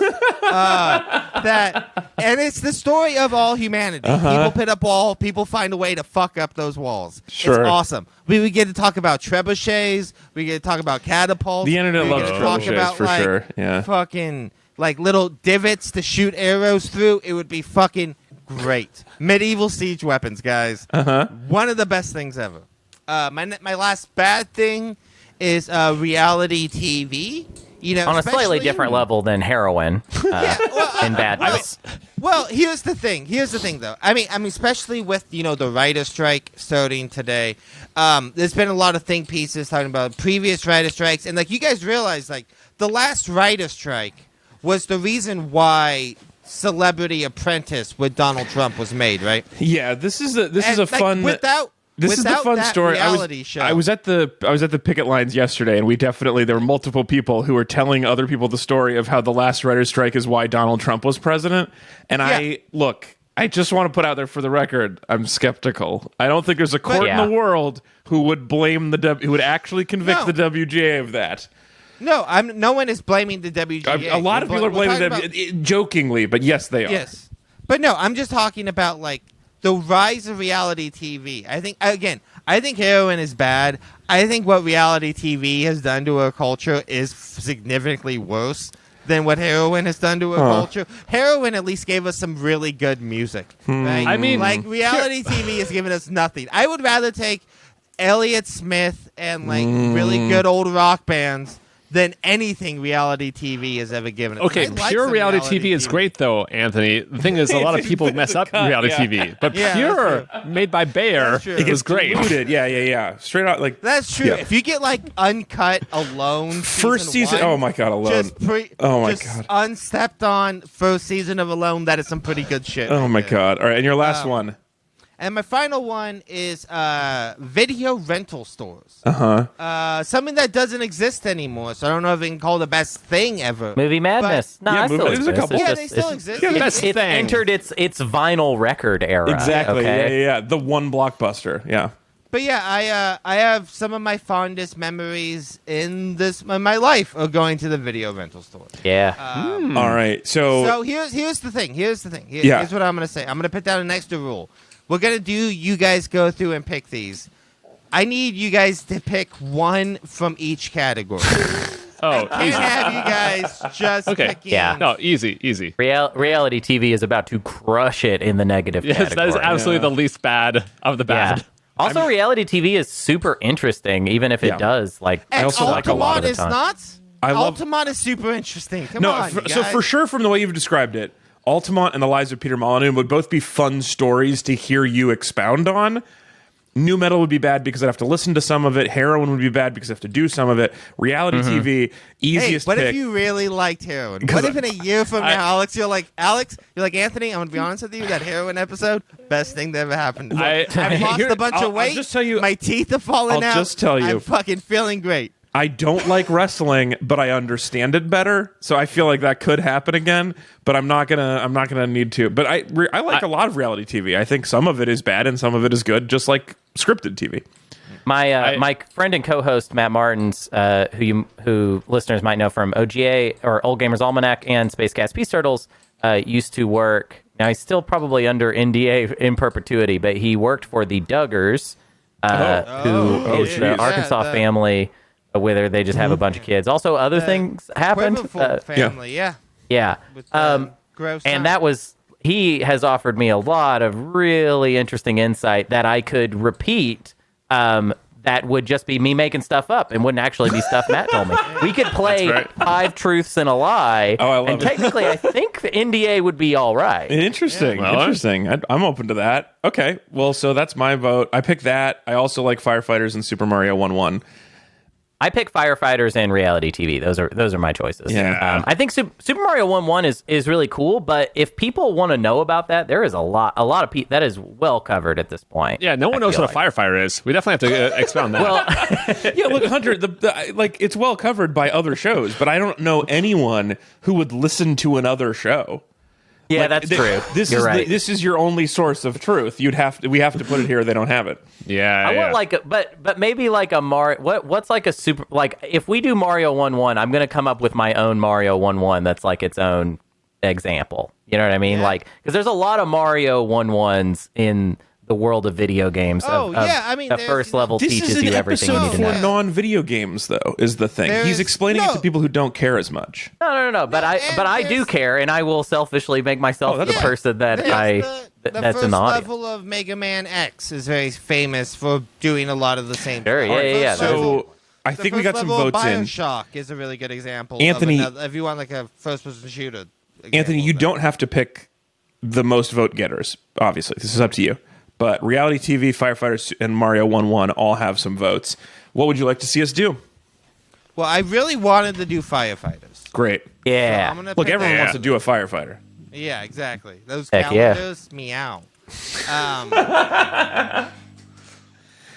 And it's the story of all humanity. People put up wall. People find a way to fuck up those walls. Sure. It's awesome. We get to talk about trebuchets. We get to talk about catapults. The internet we loves get to talk trebuchets about, for like, sure. Yeah. fucking like little divots to shoot arrows through. It would be fucking great. Medieval siege weapons, guys. One of the best things ever. my last bad thing is on reality TV. a slightly especially- different level than heroin and badness. Well, here's the thing. Though. I mean, especially with the writer strike starting today. There's been a lot of think pieces talking about previous writer strikes, and you guys realize the last writer strike was the reason why Celebrity Apprentice with Donald Trump was made, right? Yeah, this is a fun. This is the without fun that story. Reality show. I was at the picket lines yesterday, and there were multiple people who were telling other people the story of how the last writer's strike is why Donald Trump was president. And I just want to put out there for the record, I'm skeptical. I don't think there's a court in the world who would blame who would actually convict the WGA of that. No, no one is blaming the WGA. A lot of people are blaming them jokingly, but yes, they are. Yes, but no, I'm just talking about the rise of reality TV. I think heroin is bad. I think what reality TV has done to our culture is significantly worse than what heroin has done to our culture. Heroin at least gave us some really good music. Right? I mean, reality TV has given us nothing. I would rather take Elliott Smith and really good old rock bands than anything reality TV has ever given us. Okay, I like pure some reality TV is great, though, Anthony. The thing is, a lot of people mess up reality TV, but pure, made by Bayer, true. it was great. Diluted. Yeah. Straight out, That's true. Yeah. If you get Uncut Alone, first season. Oh my god, Alone. God, unstepped on first season of Alone. That is some pretty good shit. Oh right my there. god. All right, and your last one. And my final one is video rental stores. Something that doesn't exist anymore. So I don't know if we can call it the best thing ever. Movie Madness. But, Yeah, it still there's a exists. couple. It's yeah, just- they still it's- exist. yeah, Yeah, best It's thing. entered its vinyl record era. Exactly. Okay? Yeah. The one blockbuster. Yeah. But yeah, I have some of my fondest memories in my life of going to the video rental store. Yeah. All right. So So here's the thing. Here's Yeah. what I'm gonna say. I'm gonna put down an extra rule. We're gonna do. You guys go through and pick these. I need you guys to pick one from each category. Oh, Can't easy. have you guys just Okay. picking. Yeah. No, easy. Reality TV is about to crush it in the negative Yes, category. that is absolutely the least bad of the Yeah. bad. Also, reality TV is super interesting, even if it Yeah. does And also like a lot of the is time. not. I love- Altamont is super interesting. Come no. on, you So guys. for sure, from the way you've described it, Altamont and the Lives of Peter Molyneux would both be fun stories to hear you expound on. New metal would be bad because I'd have to listen to some of it. Heroin would be bad because I have to do some of it. Reality TV, Hey, easiest what pick. if you really liked heroin? What if in a year from now, Alex, you're like Anthony? I'm gonna be honest with you. That heroin episode, best thing that ever happened. I've lost Here- a bunch I'll of weight. just tell you- my teeth are falling I'll out. just tell you. I'm fucking feeling great. I don't like wrestling, but I understand it better. So I feel like that could happen again, but I'm not gonna need to. But I like a lot of reality TV. I think some of it is bad and some of it is good, just like scripted TV. My friend and co-host Matt Martins, who listeners might know from OGA or Old Gamers Almanac and Space Cats Peace Turtles, used to work. Now he's still probably under NDA in perpetuity, but he worked for the Duggars, who is the Arkansas family, whether they just have a bunch of kids. Also, other things happened. Quiverful family, yeah. Yeah. With, gross. And that was, he has offered me a lot of really interesting insight that I could repeat. That would just be me making stuff up and wouldn't actually be stuff Matt told me. We could play right. 5 truths and a lie. Oh, I love and it. technically, I think the NDA would be all right. Interesting. Well, Interesting. I'm open to that. Okay. Well, so that's my vote. I picked that. I also like Firefighters and Super Mario 1-1. I pick Firefighters and reality TV. Those are my choices. Yeah. I think Super Mario 1-1 is really cool, but if people want to know about that, there is a lot of people that is well covered at this point. Yeah, no one knows feel what a firefighter is. We definitely have to expound that. Well, Yeah, look, Hunter, it's well covered by other shows, but I don't know anyone who would listen to another show. yeah, that's true. You're right. This is your only source of truth. We have to put it here. They don't have it. yeah, I yeah. want but maybe like a Mario. What's like a super, like if we do Mario 1-1, I'm gonna come up with my own Mario 1-1 that's like its own example. You know what I mean? Yeah. Like, because there's a lot of Mario 1-1s in the world of video games. I mean, the there's- first level This teaches is an you everything you episode need to for know. non-video games, though. Is the thing There he's is- explaining it no. to people who don't care as much? No. But I do there's- care, and I will selfishly make myself Oh, that's the fine. person that There's I. The that's first in the audience. level of Mega Man X is very famous for doing a lot of the same. Sure, stuff. yeah. So I think we got some votes in. BioShock is a really good example. Anthony- of if you want like a first-person shooter. Anthony, you example of don't have to pick the most vote getters. Obviously, this is up to you. But reality TV, Firefighters, and Mario 1-1 all have some votes. What would you like to see us do? that. Well, I really wanted to do Firefighters. Great. So I'm Yeah. gonna Look, pick everyone that. wants to do a firefighter. Yeah, exactly. Those Heck yeah. calendars, meow.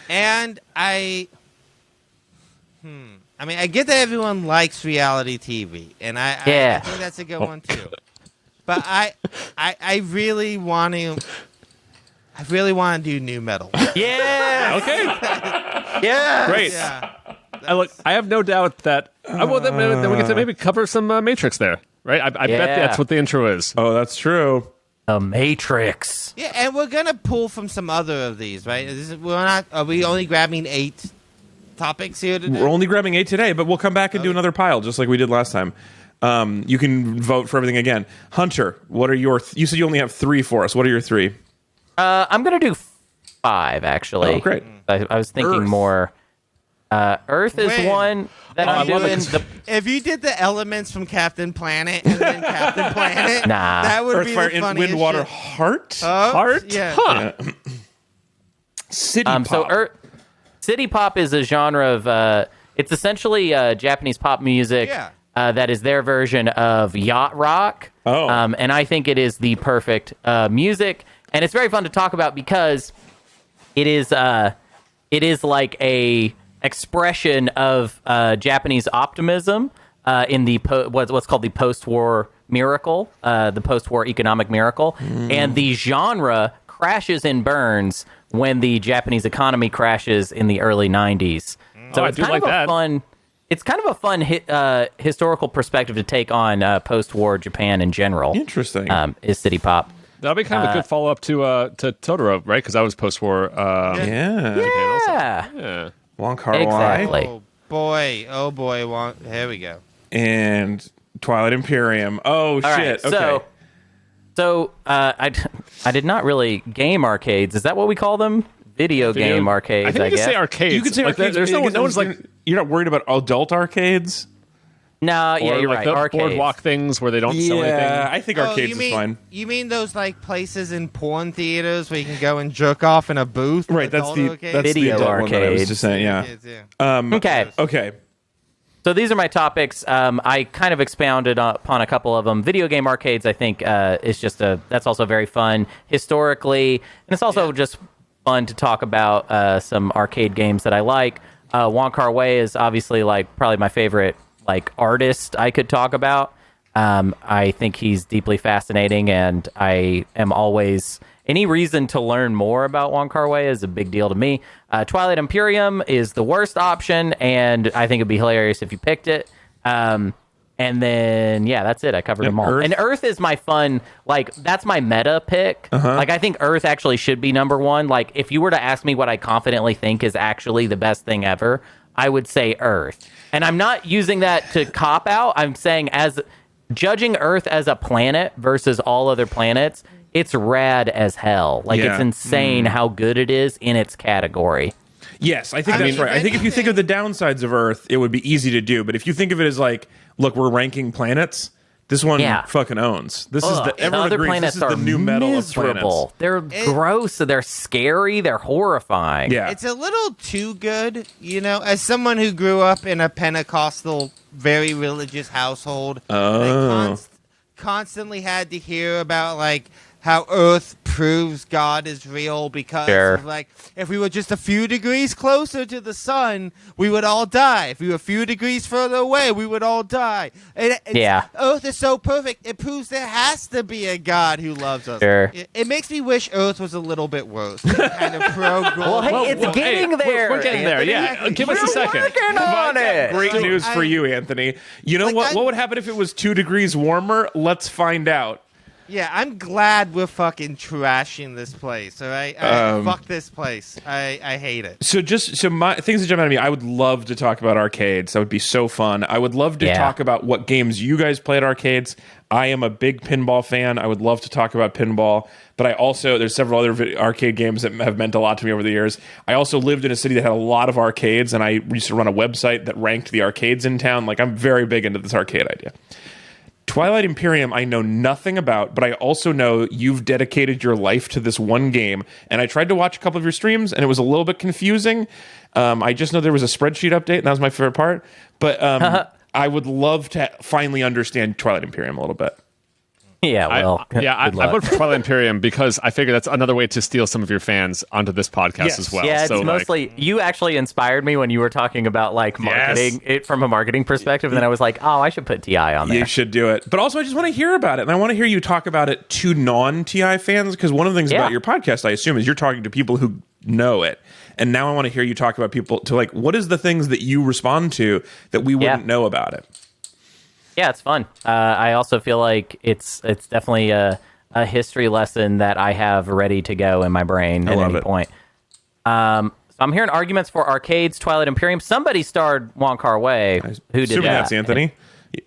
And I mean, I get that everyone likes reality TV, and I think that's a good one too. But I really want to. I really want to do new metal. Yeah. Okay. Yeah. Great. Yeah. Look, I have no doubt that. Well, then we get to maybe cover some Matrix there, right? I bet Yeah. that's what the intro is. Oh, that's true. The Matrix. Yeah, and we're gonna pull from some other of these, right? We're not. Are we only grabbing 8 topics here today? We're only grabbing 8 today, but we'll come back and do another pile, just like we did last time. You can vote for everything again. Hunter, what are your... you said you only have 3 for us. What are your 3? I'm gonna do 5 actually. Oh, great. I was thinking Earth. more. Earth is When? one that I I'm love it doing. 'cause- The, If you did the elements from Captain Planet and then Captain Planet, Nah. that would Earth, be Fire, the and funniest Wind, Water, shit. Heart? Heart? Yeah. Huh. City Pop. so City Pop is a genre of. It's essentially Japanese pop music. Yeah. That is their version of yacht rock. Oh. And I think it is the perfect music, and it's very fun to talk about because it is like a expression of Japanese optimism in the what's called the post-war miracle, the post-war economic miracle, and the genre crashes and burns when the Japanese economy crashes in the early 90s. So I it's do kind like of that. a fun. It's kind of a fun historical perspective to take on post-war Japan in general. Interesting. Is City Pop. That'll be kind of a good follow up to Totoro, right? Because that was post war. yeah. Yeah. Yeah. Wong Kar Exactly. Wai Oh boy. Here we go. and Twilight Imperium. Oh, All shit. right, Okay. So I did not really game arcades. Is that what we call them? Video game arcades, I think you guess. can say arcades. You could say like, arcades. There's no because one's like. you're not worried about adult arcades? No, yeah, Or you're like right. the Arcades. boardwalk things where they don't sell Yeah, anything. I think Oh, arcades you is mean, fine. You mean those like places in porn theaters where you can go and jerk off in a booth? Right, that's Adult the arcades? that's Video the adult one that I was arcades. just saying. Yeah. Kids, yeah. Okay. Okay. So these are my topics. I kind of expounded upon a couple of them. Video game arcades, I think, is just that's also very fun historically, and it's also just fun to talk about some arcade games that I like. Wong Kar-wai is obviously like probably my favorite like artist I could talk about. I think he's deeply fascinating, and I am always any reason to learn more about Wong Kar-wai is a big deal to me. Twilight Imperium is the worst option, and I think it'd be hilarious if you picked it. And then, yeah, that's it. I covered them all. Earth? And Earth is my fun, like, that's my meta pick. Like, I think Earth actually should be number one. Like, if you were to ask me what I confidently think is actually the best thing ever, I would say Earth. And I'm not using that to cop out. I'm saying as judging Earth as a planet versus all other planets, it's rad as hell. Like, Yeah. it's insane how good it is in its category. Yes, I think I that's mean, right. I think if you think of the downsides of Earth, it would be easy to do. But if you think of it as like, look, we're ranking planets, this one Yeah. fucking owns. This is Ugh, the everyone other agrees planets this is the are new metal miserable. of planets. They're gross. They're scary. They're horrifying. Yeah. It's a little too good, you know. As someone who grew up in a Pentecostal, very religious household, I constantly had to hear about like how Earth proves God is real because Sure. of, like if we were just a few degrees closer to the sun, we would all die. If we were a few degrees further away, we would all die. Yeah. Earth is so perfect; it proves there has to be a God who loves us. Sure. It makes me wish Earth was a little bit worse, kind of pro. Well, hey, it's getting there. We're getting there. Yeah. Anthony. Give us a second. Working on it. Great Dude, news for you, Anthony. You know Like, what? What would happen if it was 2 degrees warmer? Let's find out. Yeah, I'm glad we're fucking trashing this place. All right, fuck this place. I hate it. So my things that jump out at me. I would love to talk about arcades. That would be so fun. I would love to talk about what games you guys play at arcades. I am a big pinball fan. I would love to talk about pinball, but I also there's several other arcade games that have meant a lot to me over the years. I also lived in a city that had a lot of arcades, and I used to run a website that ranked the arcades in town. Like I'm very big into this arcade idea. Twilight Imperium, I know nothing about, but I also know you've dedicated your life to this one game. And I tried to watch a couple of your streams, and it was a little bit confusing. I just know there was a spreadsheet update, and that was my favorite part. But I would love to finally understand Twilight Imperium a little bit. Yeah, well, I voted for Twilight Imperium because I figure that's another way to steal some of your fans onto this podcast as well. Yeah, it's mostly you actually inspired me when you were talking about like marketing it from a marketing perspective, and then I was like, oh, I should put TI on there. You should do it. But also, I just want to hear about it, and I want to hear you talk about it to non-TI fans, because one of the things about your podcast, I assume, is you're talking to people who know it. And now I want to hear you talk about people to like, what is the things that you respond to that we wouldn't know about it? Yeah, it's fun. I also feel like it's definitely a history lesson that I have ready to go in my brain at any point. So I'm hearing arguments for arcades, Twilight Imperium. Somebody starred Wong Kar-wai. Who did that? That's Anthony.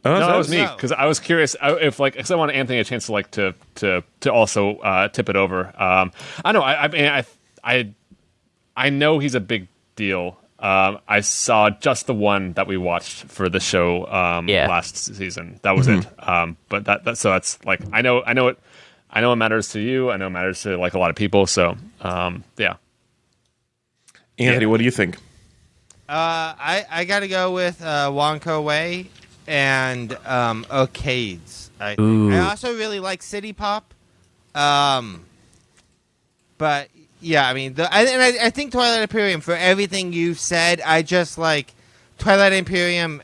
No, that was me, because I was curious if because I want Anthony a chance to also tip it over. I know. I know he's a big deal. I saw just the one that we watched for the show last season. That was it. But that's like I know it matters to you. I know it matters to like a lot of people. So yeah. Anthony, what do you think? I got to go with Wong Kar-wai and arcades. I also really like City Pop, but. Yeah, I mean, I think Twilight Imperium, for everything you've said, I just like Twilight Imperium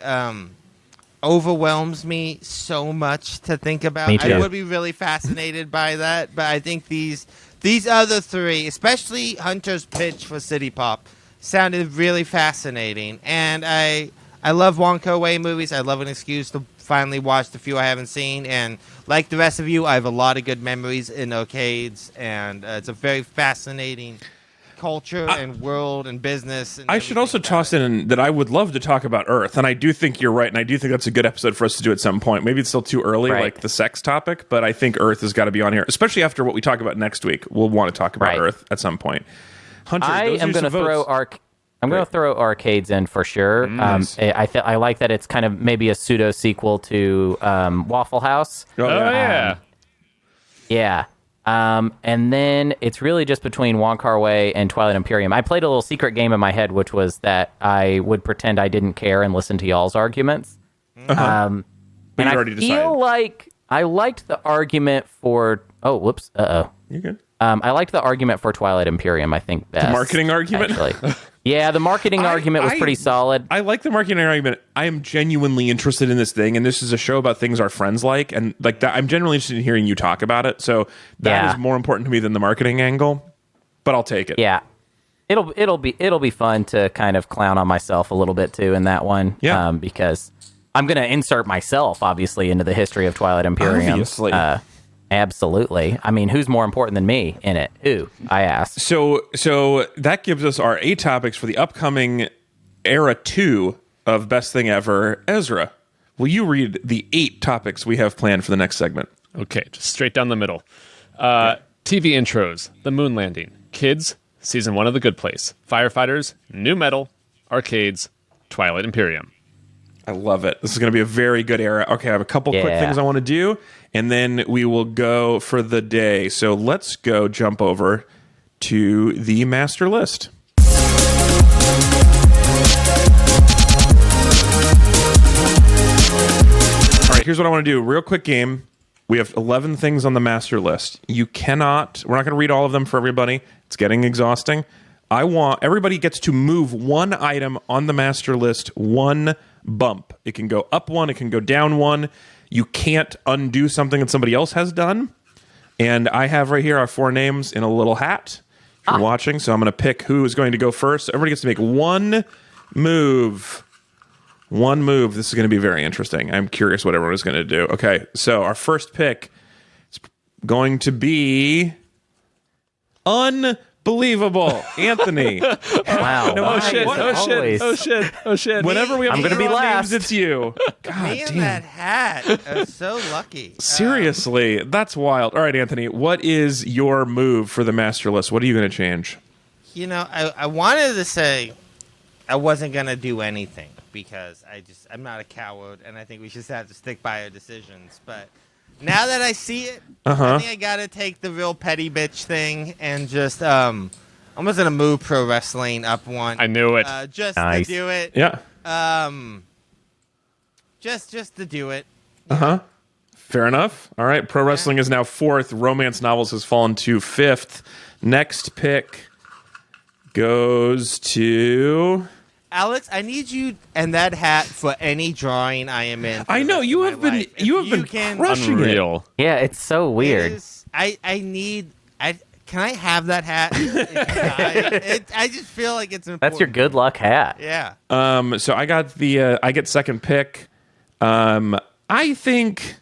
overwhelms me so much to think about. Me too. I would be really fascinated by that, but I think these other three, especially Hunter's pitch for City Pop, sounded really fascinating. And I love Wong Kar-wai movies. I love an excuse to finally watch the few I haven't seen, and like the rest of you, I have a lot of good memories in arcades, and it's a very fascinating culture and world and business. And I should also toss in that I would love to talk about Earth, and I do think you're right, and I do think that's a good episode for us to do at some point. Maybe it's still too early, like the sex topic, but I think Earth has got to be on here, especially after what we talk about next week. We'll want to talk about Earth at some point. Hunter, I am going to throw I'm going to throw arcades in for sure. Nice. I like that it's kind of maybe a pseudo sequel to Waffle House. Oh yeah. Yeah. And then it's really just between Wong Kar-wai and Twilight Imperium. I played a little secret game in my head, which was that I would pretend I didn't care and listen to y'all's arguments. But and you I already feel decided. like I liked the argument for... Oh, whoops. Uh-oh. You're good. I liked the argument for Twilight Imperium, I think, best. The marketing argument? Actually. Yeah, the marketing argument was pretty solid. I like the marketing argument. I am genuinely interested in this thing, and this is a show about things our friends like, and like that. I'm genuinely interested in hearing you talk about it. So that is more important to me than the marketing angle. But I'll take it. Yeah, it'll be fun to kind of clown on myself a little bit too in that one. Yeah, because I'm going to insert myself obviously into the history of Twilight Imperium. Obviously. Absolutely. I mean, who's more important than me in it? Who? I ask. So that gives us our 8 topics for the upcoming era 2 of Best Thing Ever. Ezra, will you read the 8 topics we have planned for the next segment? Okay, just straight down the middle. TV intros, The Moon Landing, Kids, Season 1 of The Good Place, Firefighters, New Metal, Arcades, Twilight Imperium. I love it. This is going to be a very good era. Okay, I have a couple quick things I want to do, and then we will go for the day. So let's go jump over to the master list. All right, here's what I want to do. Real quick game. We have 11 things on the master list. We're not going to read all of them for everybody. It's getting exhausting. Everybody gets to move one item on the master list, one bump. It can go up one, it can go down one. You can't undo something that somebody else has done. And I have right here our 4 names in a little hat if you're watching. So I'm going to pick who is going to go first. So everybody gets to make one move. One move. This is going to be very interesting. I'm curious what everyone is going to do. Okay, so our first pick is going to be unbelievable. Anthony. Wow. No, why shit. is it Oh, always- Oh shit. Whenever we have I'm gonna be names, last. it's you. God Me and damn. that hat. I'm so lucky. Seriously, that's wild. All right, Anthony, what is your move for the master list? What are you going to change? I wanted to say I wasn't gonna do anything because I'm not a coward, and I think we just have to stick by our decisions. But now that I see it, I think I gotta take the real petty bitch thing and just I'm just gonna move pro wrestling up one. I knew it. Just Nice. to do it. Yeah. Just to do it. Fair enough. All right, pro wrestling is now 4th. Romance novels has fallen to 5th. Next pick goes to... Alex, I need you and that hat for any drawing I am in. I know you have been crushing it. Unreal. Yeah, it's so weird. I can I have that hat? I just feel like it's important. That's your good luck hat. Yeah. So I got I get second pick. I think,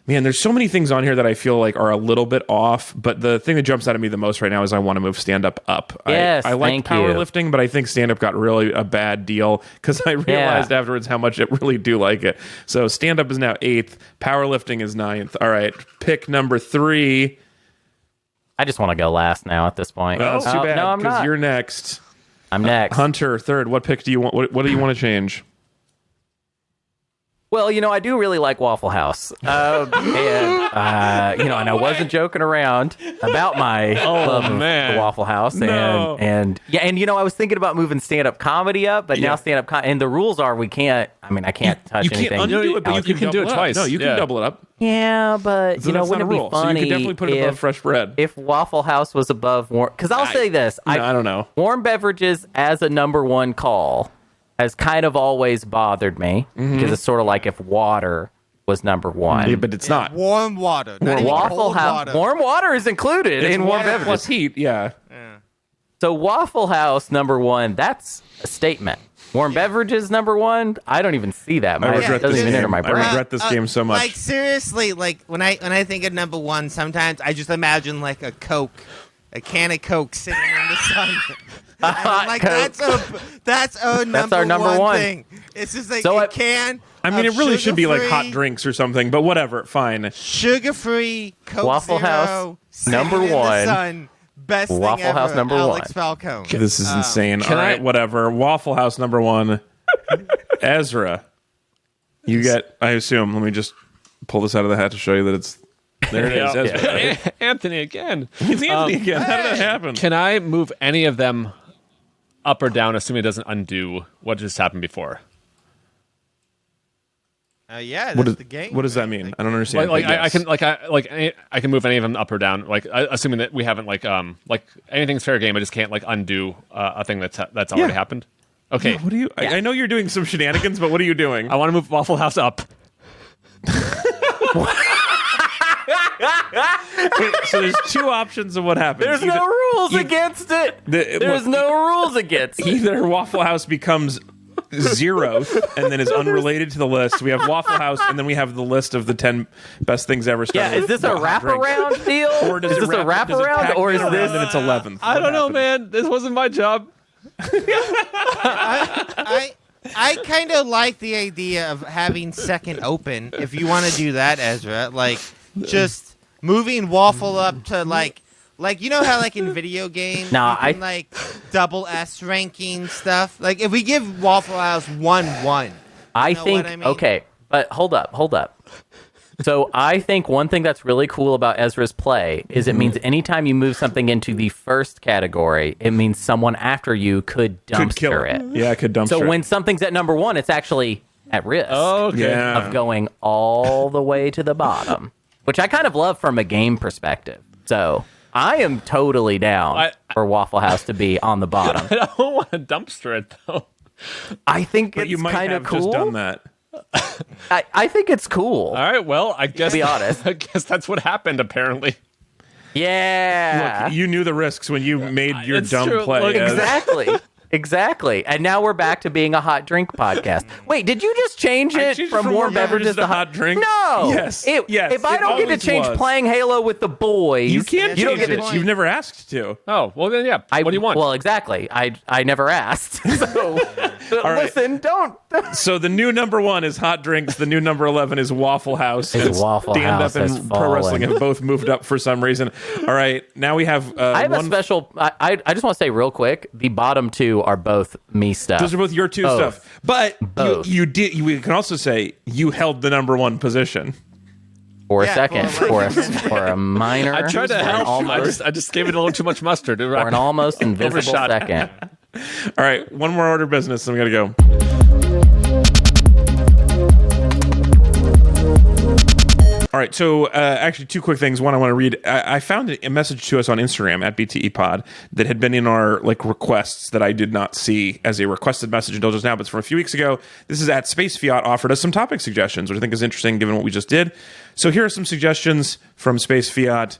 man, there's so many things on here that I feel like are a little bit off, but the thing that jumps out at me the most right now is I want to move stand-up up. Yes, I like thank you. powerlifting, but I think stand-up got really a bad deal because I realized afterwards how much I really do like it. So stand-up is now 8th. Powerlifting is 9th. All right, pick number 3. I just want to go last now at this point. Well, that's too bad No, I'm because not. you're next. I'm next. Hunter, 3rd. What pick do you want? What do you want to change? Well, I do really like Waffle House. And I wasn't joking around about my love of the Waffle House. No. And I was thinking about moving stand-up comedy up, but now stand-up and the rules are I can't touch You can't anything. undo it, but You can do double it up. tuse. No, you can Yeah. double it up. Yeah, but, So that's not wouldn't a it be rule. So you funny could definitely put it above fresh bread. if Waffle House was above warm... Because I'll say this. I don't know. Warm beverages as a number one call has kind of always bothered me because it's sort of like if water was number one. Yeah, but it's not. Warm water. Not even Waffle cold House, water. warm water is included It's in warm water beverages. plus heat. Yeah. So Waffle House number one, that's a statement. Warm beverages number one, I don't even see that. I It regret doesn't this even game. enter my I brain. regret this game so much. Like seriously, like when I think of number one, sometimes I just imagine like a can of Coke sitting in the sun. And I'm like Coke. that's our number one. one thing. It's just like So a can. I mean, it of really should be like hot sugar-free- drinks or something, but whatever. Fine. Sugar-free Coke Waffle Zero, House, sitting number in the one. sun. Best thing Waffle ever. House, number Alex one. Falcone. This is insane. All right, I- whatever. Waffle House number 1. Ezra. You get, I assume, let me just pull this out of the hat to show you that it's, there it is, Ezra. Anthony again. It's Anthony again. How did that happen? Can I move any of them up or down, assuming it doesn't undo what just happened before? Yeah, that's the game. What does that mean? I don't understand. Like but yes. I can move any of them up or down. Like assuming that we haven't like anything's fair game. I just can't like undo a thing that's already Yeah. happened. Okay, What are you? I know you're doing some shenanigans, but what are you doing? I want to move Waffle House up. So there's 2 options of what happens. There's no rules against it. There's no rules against it. Either Waffle House becomes 0th and then is unrelated to the list. We have Waffle House, and then we have the list of the 10 best things ever Yeah, started. is this a wraparound deal? Or does Is it this a wrap- does it wraparound, pack or is around this? and it's 11th? I don't know, man. This wasn't my job. I kind of like the idea of having second open. If you want to do that, Ezra, like just moving Waffle up to like you know how like in video games, Nah, you can, like double S ranking stuff. Like if we give Waffle House 1-1, I know think what I mean? okay, but hold up. So I think one thing that's really cool about Ezra's play is it means anytime you move something into the first category, it means someone after you could Could kill dumpster it. Yeah, it could dumpster. So when something's at number one, it's actually at risk Okay. yeah. of going all the way to the bottom, which I kind of love from a game perspective. So I am totally down for Waffle House to be on the bottom. I don't want to dumpster it though. I think But it's you might kind have of cool. just done that. I think it's cool. All right. Well, I guess. be honest. I guess that's what happened. Apparently. Yeah. Look, you knew the risks when you made your It's dumb true. play. Look, Ez. Exactly. Exactly. And now we're back to being a hot drink podcast. Wait, did you just change it changed from warm beverages to hot drinks? No. Yes. Yes. If I it don't get to always change was. playing Halo with the boys, You can't You don't change get it. to- You've never asked to. Oh, well then, yeah. What do you want? Well, exactly. I never asked. So right. listen, don't. So the new number 1 is hot drinks. The new number 11 is Waffle House. Is And Waffle Stand House up has and pro wrestling fallen. have both moved up for some reason. All right, now we have. I have a one. special. I just want to say real quick. The bottom 2 are both me stuff. Those are both your 2 Both. stuff, but Both. you did. We can also say you held the number 1 position. for a Yeah, second, for a minor. I tried to or an help. almost, I just gave it a little too much mustard. or an almost invisible Overshot. second. All right, one more order of business, and we gotta go. All right, so actually 2 quick things. One, I want to read. I found a message to us on Instagram at BTE Pod that had been in our requests that I did not see as a requested message until just now, but it's from a few weeks ago. This is at Space Fiat offered us some topic suggestions, which I think is interesting given what we just did. So here are some suggestions from Space Fiat.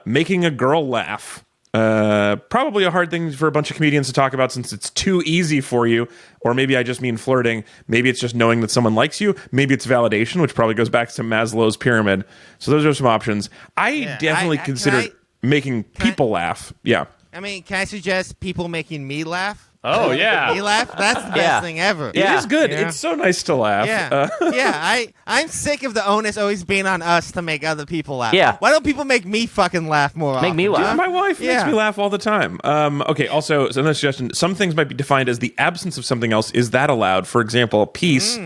Making a girl laugh. Probably a hard thing for a bunch of comedians to talk about since it's too easy for you. Or maybe I just mean flirting. Maybe it's just knowing that someone likes you. Maybe it's validation, which probably goes back to Maslow's pyramid. So those are some options. I definitely consider making people laugh. Yeah. I mean, can I suggest people making me laugh? Oh yeah. Me laugh? That's the best Yeah. thing ever. Yeah. It is good. Yeah. It's so nice to laugh. Yeah, yeah. I'm sick of the onus always being on us to make other people laugh. Yeah. Why don't people make me fucking laugh more often? Make me laugh. Huh? My wife makes Yeah. me laugh all the time. Okay, also, another suggestion. Some things might be defined as the absence of something else. Is that allowed? For example, peace.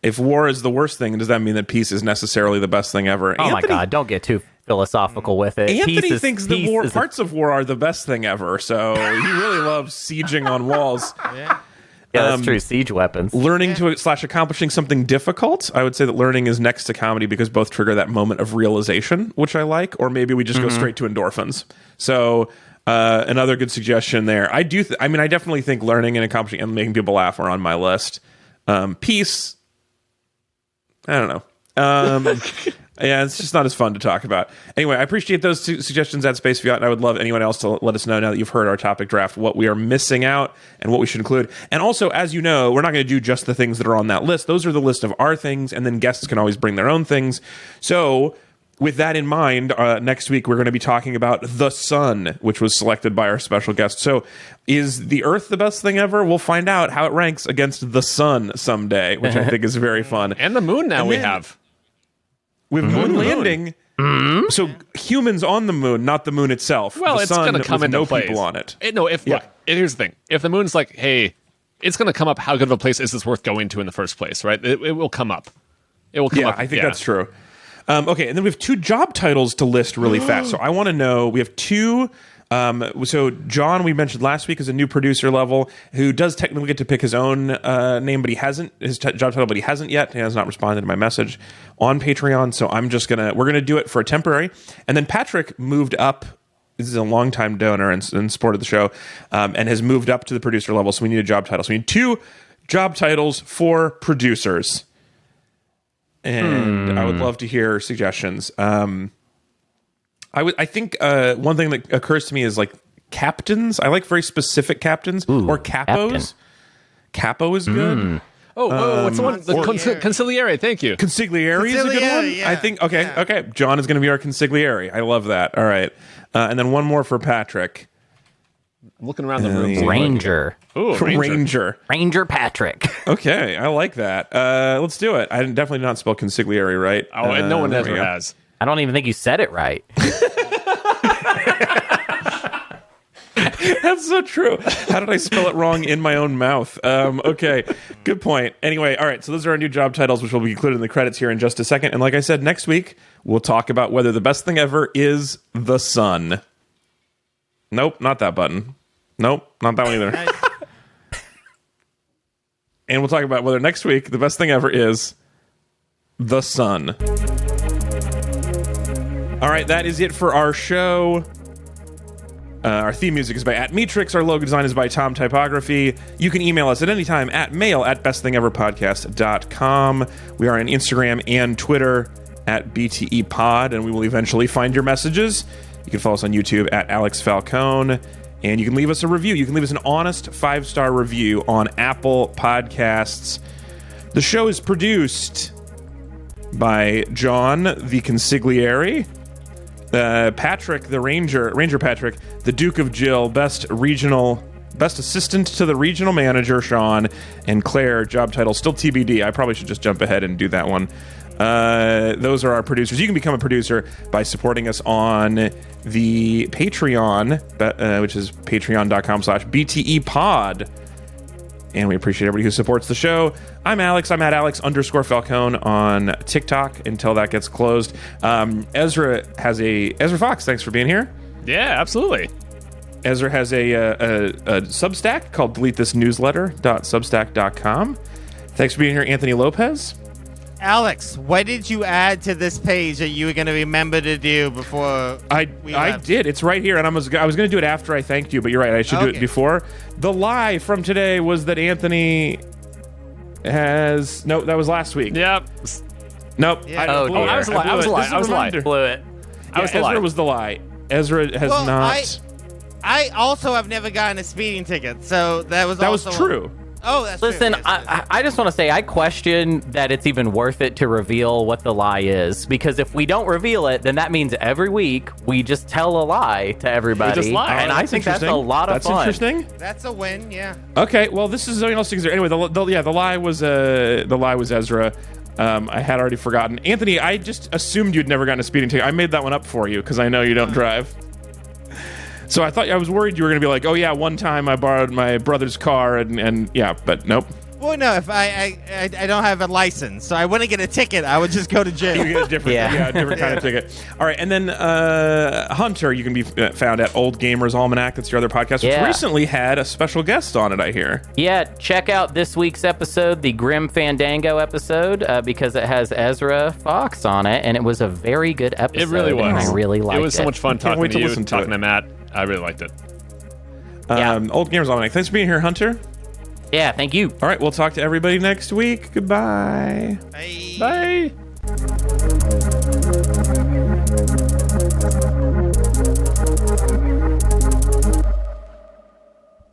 If war is the worst thing, does that mean that peace is necessarily the best thing ever? Oh my God! Don't get too philosophical with it. Anthony thinks that peace war, is- parts of war are the best thing ever, so he really loves sieging on walls. Yeah. Yeah, that's true. Siege weapons. Learning to / accomplishing something difficult. I would say that learning is next to comedy because both trigger that moment of realization, which I like, or maybe we just go straight to endorphins. So another good suggestion there. I do. I mean, I definitely think learning and accomplishing and making people laugh are on my list. Peace. I don't know. Yeah, it's just not as fun to talk about. Anyway, I appreciate those 2 suggestions at Space Fiat, and I would love anyone else to let us know now that you've heard our topic draft what we are missing out and what we should include. And also, as you know, we're not going to do just the things that are on that list. Those are the list of our things, and then guests can always bring their own things. So, with that in mind, next week we're going to be talking about the sun, which was selected by our special guest. So, is the Earth the best thing ever? We'll find out how it ranks against the sun someday, which I think is very fun. And the moon now And we then- have. With moon landing, so humans on the moon, not the moon itself. Well, the it's sun going to come with into no place. people on it. Look, here's the thing. If the moon's like, hey, it's going to come up. How good of a place is this worth going to in the first place? Right? It will come up. It will come Yeah, up. I think that's true. Okay, and then we have 2 job titles to list really fast. So I want to know. We have 2. So John, we mentioned last week, is a new producer level who does technically get to pick his own name, but he hasn't his job title, but he hasn't yet. He has not responded to my message on Patreon. So we're gonna do it for a temporary. And then Patrick moved up. This is a longtime donor and supported the show, and has moved up to the producer level. So we need a job title. So we need 2 job titles for producers. And I would love to hear suggestions. I think one thing that occurs to me is captains. I like very specific captains or capos. captain. Capo is good. what's the one? The Consigliere. consigliere. Thank you. Consigliere is a good one. Consigliere, yeah. I think. Okay. Yeah. Okay. John is going to be our consigliere. I love that. All right. And then one more for Patrick. I'm looking around the room. Ranger. Ooh, Ranger. Ranger Patrick. Okay. I like that. Let's do it. I definitely did not spell consigliere right. Oh, and no one there we ever go. has. I don't even think you said it right. That's so true. How did I spell it wrong in my own mouth? Okay, good point. Anyway, all right, so those are our new job titles, which will be included in the credits here in just a second. And like I said, next week, we'll talk about whether the best thing ever is the sun. Nope, not that button. Nope, not that one either. Nice. And we'll talk about whether next week the best thing ever is the sun. All right, that is it for our show. Our theme music is by @Metrix. Our logo design is by Tom Typography. You can email us at any time at mail@bestthingeverpodcast.com. We are on Instagram and Twitter at BTE Pod, and we will eventually find your messages. You can follow us on YouTube at Alex Falcone. And you can leave us a review. You can leave us an honest 5-star review on Apple Podcasts. The show is produced by John the Consigliere, Patrick the Ranger Patrick, the Duke of Jill, best assistant to the regional manager, Sean, and Claire, job title still TBD. I probably should just jump ahead and do that one. Those are our producers. You can become a producer by supporting us on the Patreon, which is patreon.com/BTEpod. And we appreciate everybody who supports the show. I'm Alex. I'm at Alex_Falcone on TikTok until that gets closed. Ezra Fox, thanks for being here. Yeah, absolutely. Ezra has a Substack called delethethisnewsletter.substack.com. Thanks for being here, Anthony Lopez. Alex, what did you add to this page that you were going to remember to do before I did. It's right here, and I was going to do it after I thanked you, but you're right. I should do it before. The lie from today was that Anthony has... No, that was last week. Yep. Nope. Yeah. I was lying. I was lying. Blew it. Ezra was the lie. Ezra has not... I also have never gotten a speeding ticket, so that was true. Oh, that's Listen, true. Yes, I just want to say I question that it's even worth it to reveal what the lie is, because if we don't reveal it, then that means every week we just tell a lie to everybody. We just lie. And I think that's a lot of fun. That's interesting. That's a win, yeah. Okay, well, this is something else to consider. Anyway, the lie was Ezra. I had already forgotten. Anthony, I just assumed you'd never gotten a speeding ticket. I made that one up for you because I know you don't drive. So I was worried you were going to be like, oh yeah, one time I borrowed my brother's car and yeah, but nope. Well, no, if I don't have a license, so I wouldn't get a ticket. I would just go to jail. You get a different, different kind of ticket. All right, and then Hunter, you can be found at Old Gamers Almanac. That's your other podcast, which recently had a special guest on it, I hear. Yeah, check out this week's episode, the Grim Fandango episode, because it has Ezra Fox on it, and it was a very good episode. It really was. And I really liked it. It was so much fun talking to you, talking to Matt. I really liked it. Old Gamers Almanac. Thanks for being here, Hunter. Yeah, thank you. All right, we'll talk to everybody next week. Goodbye. Bye. Bye.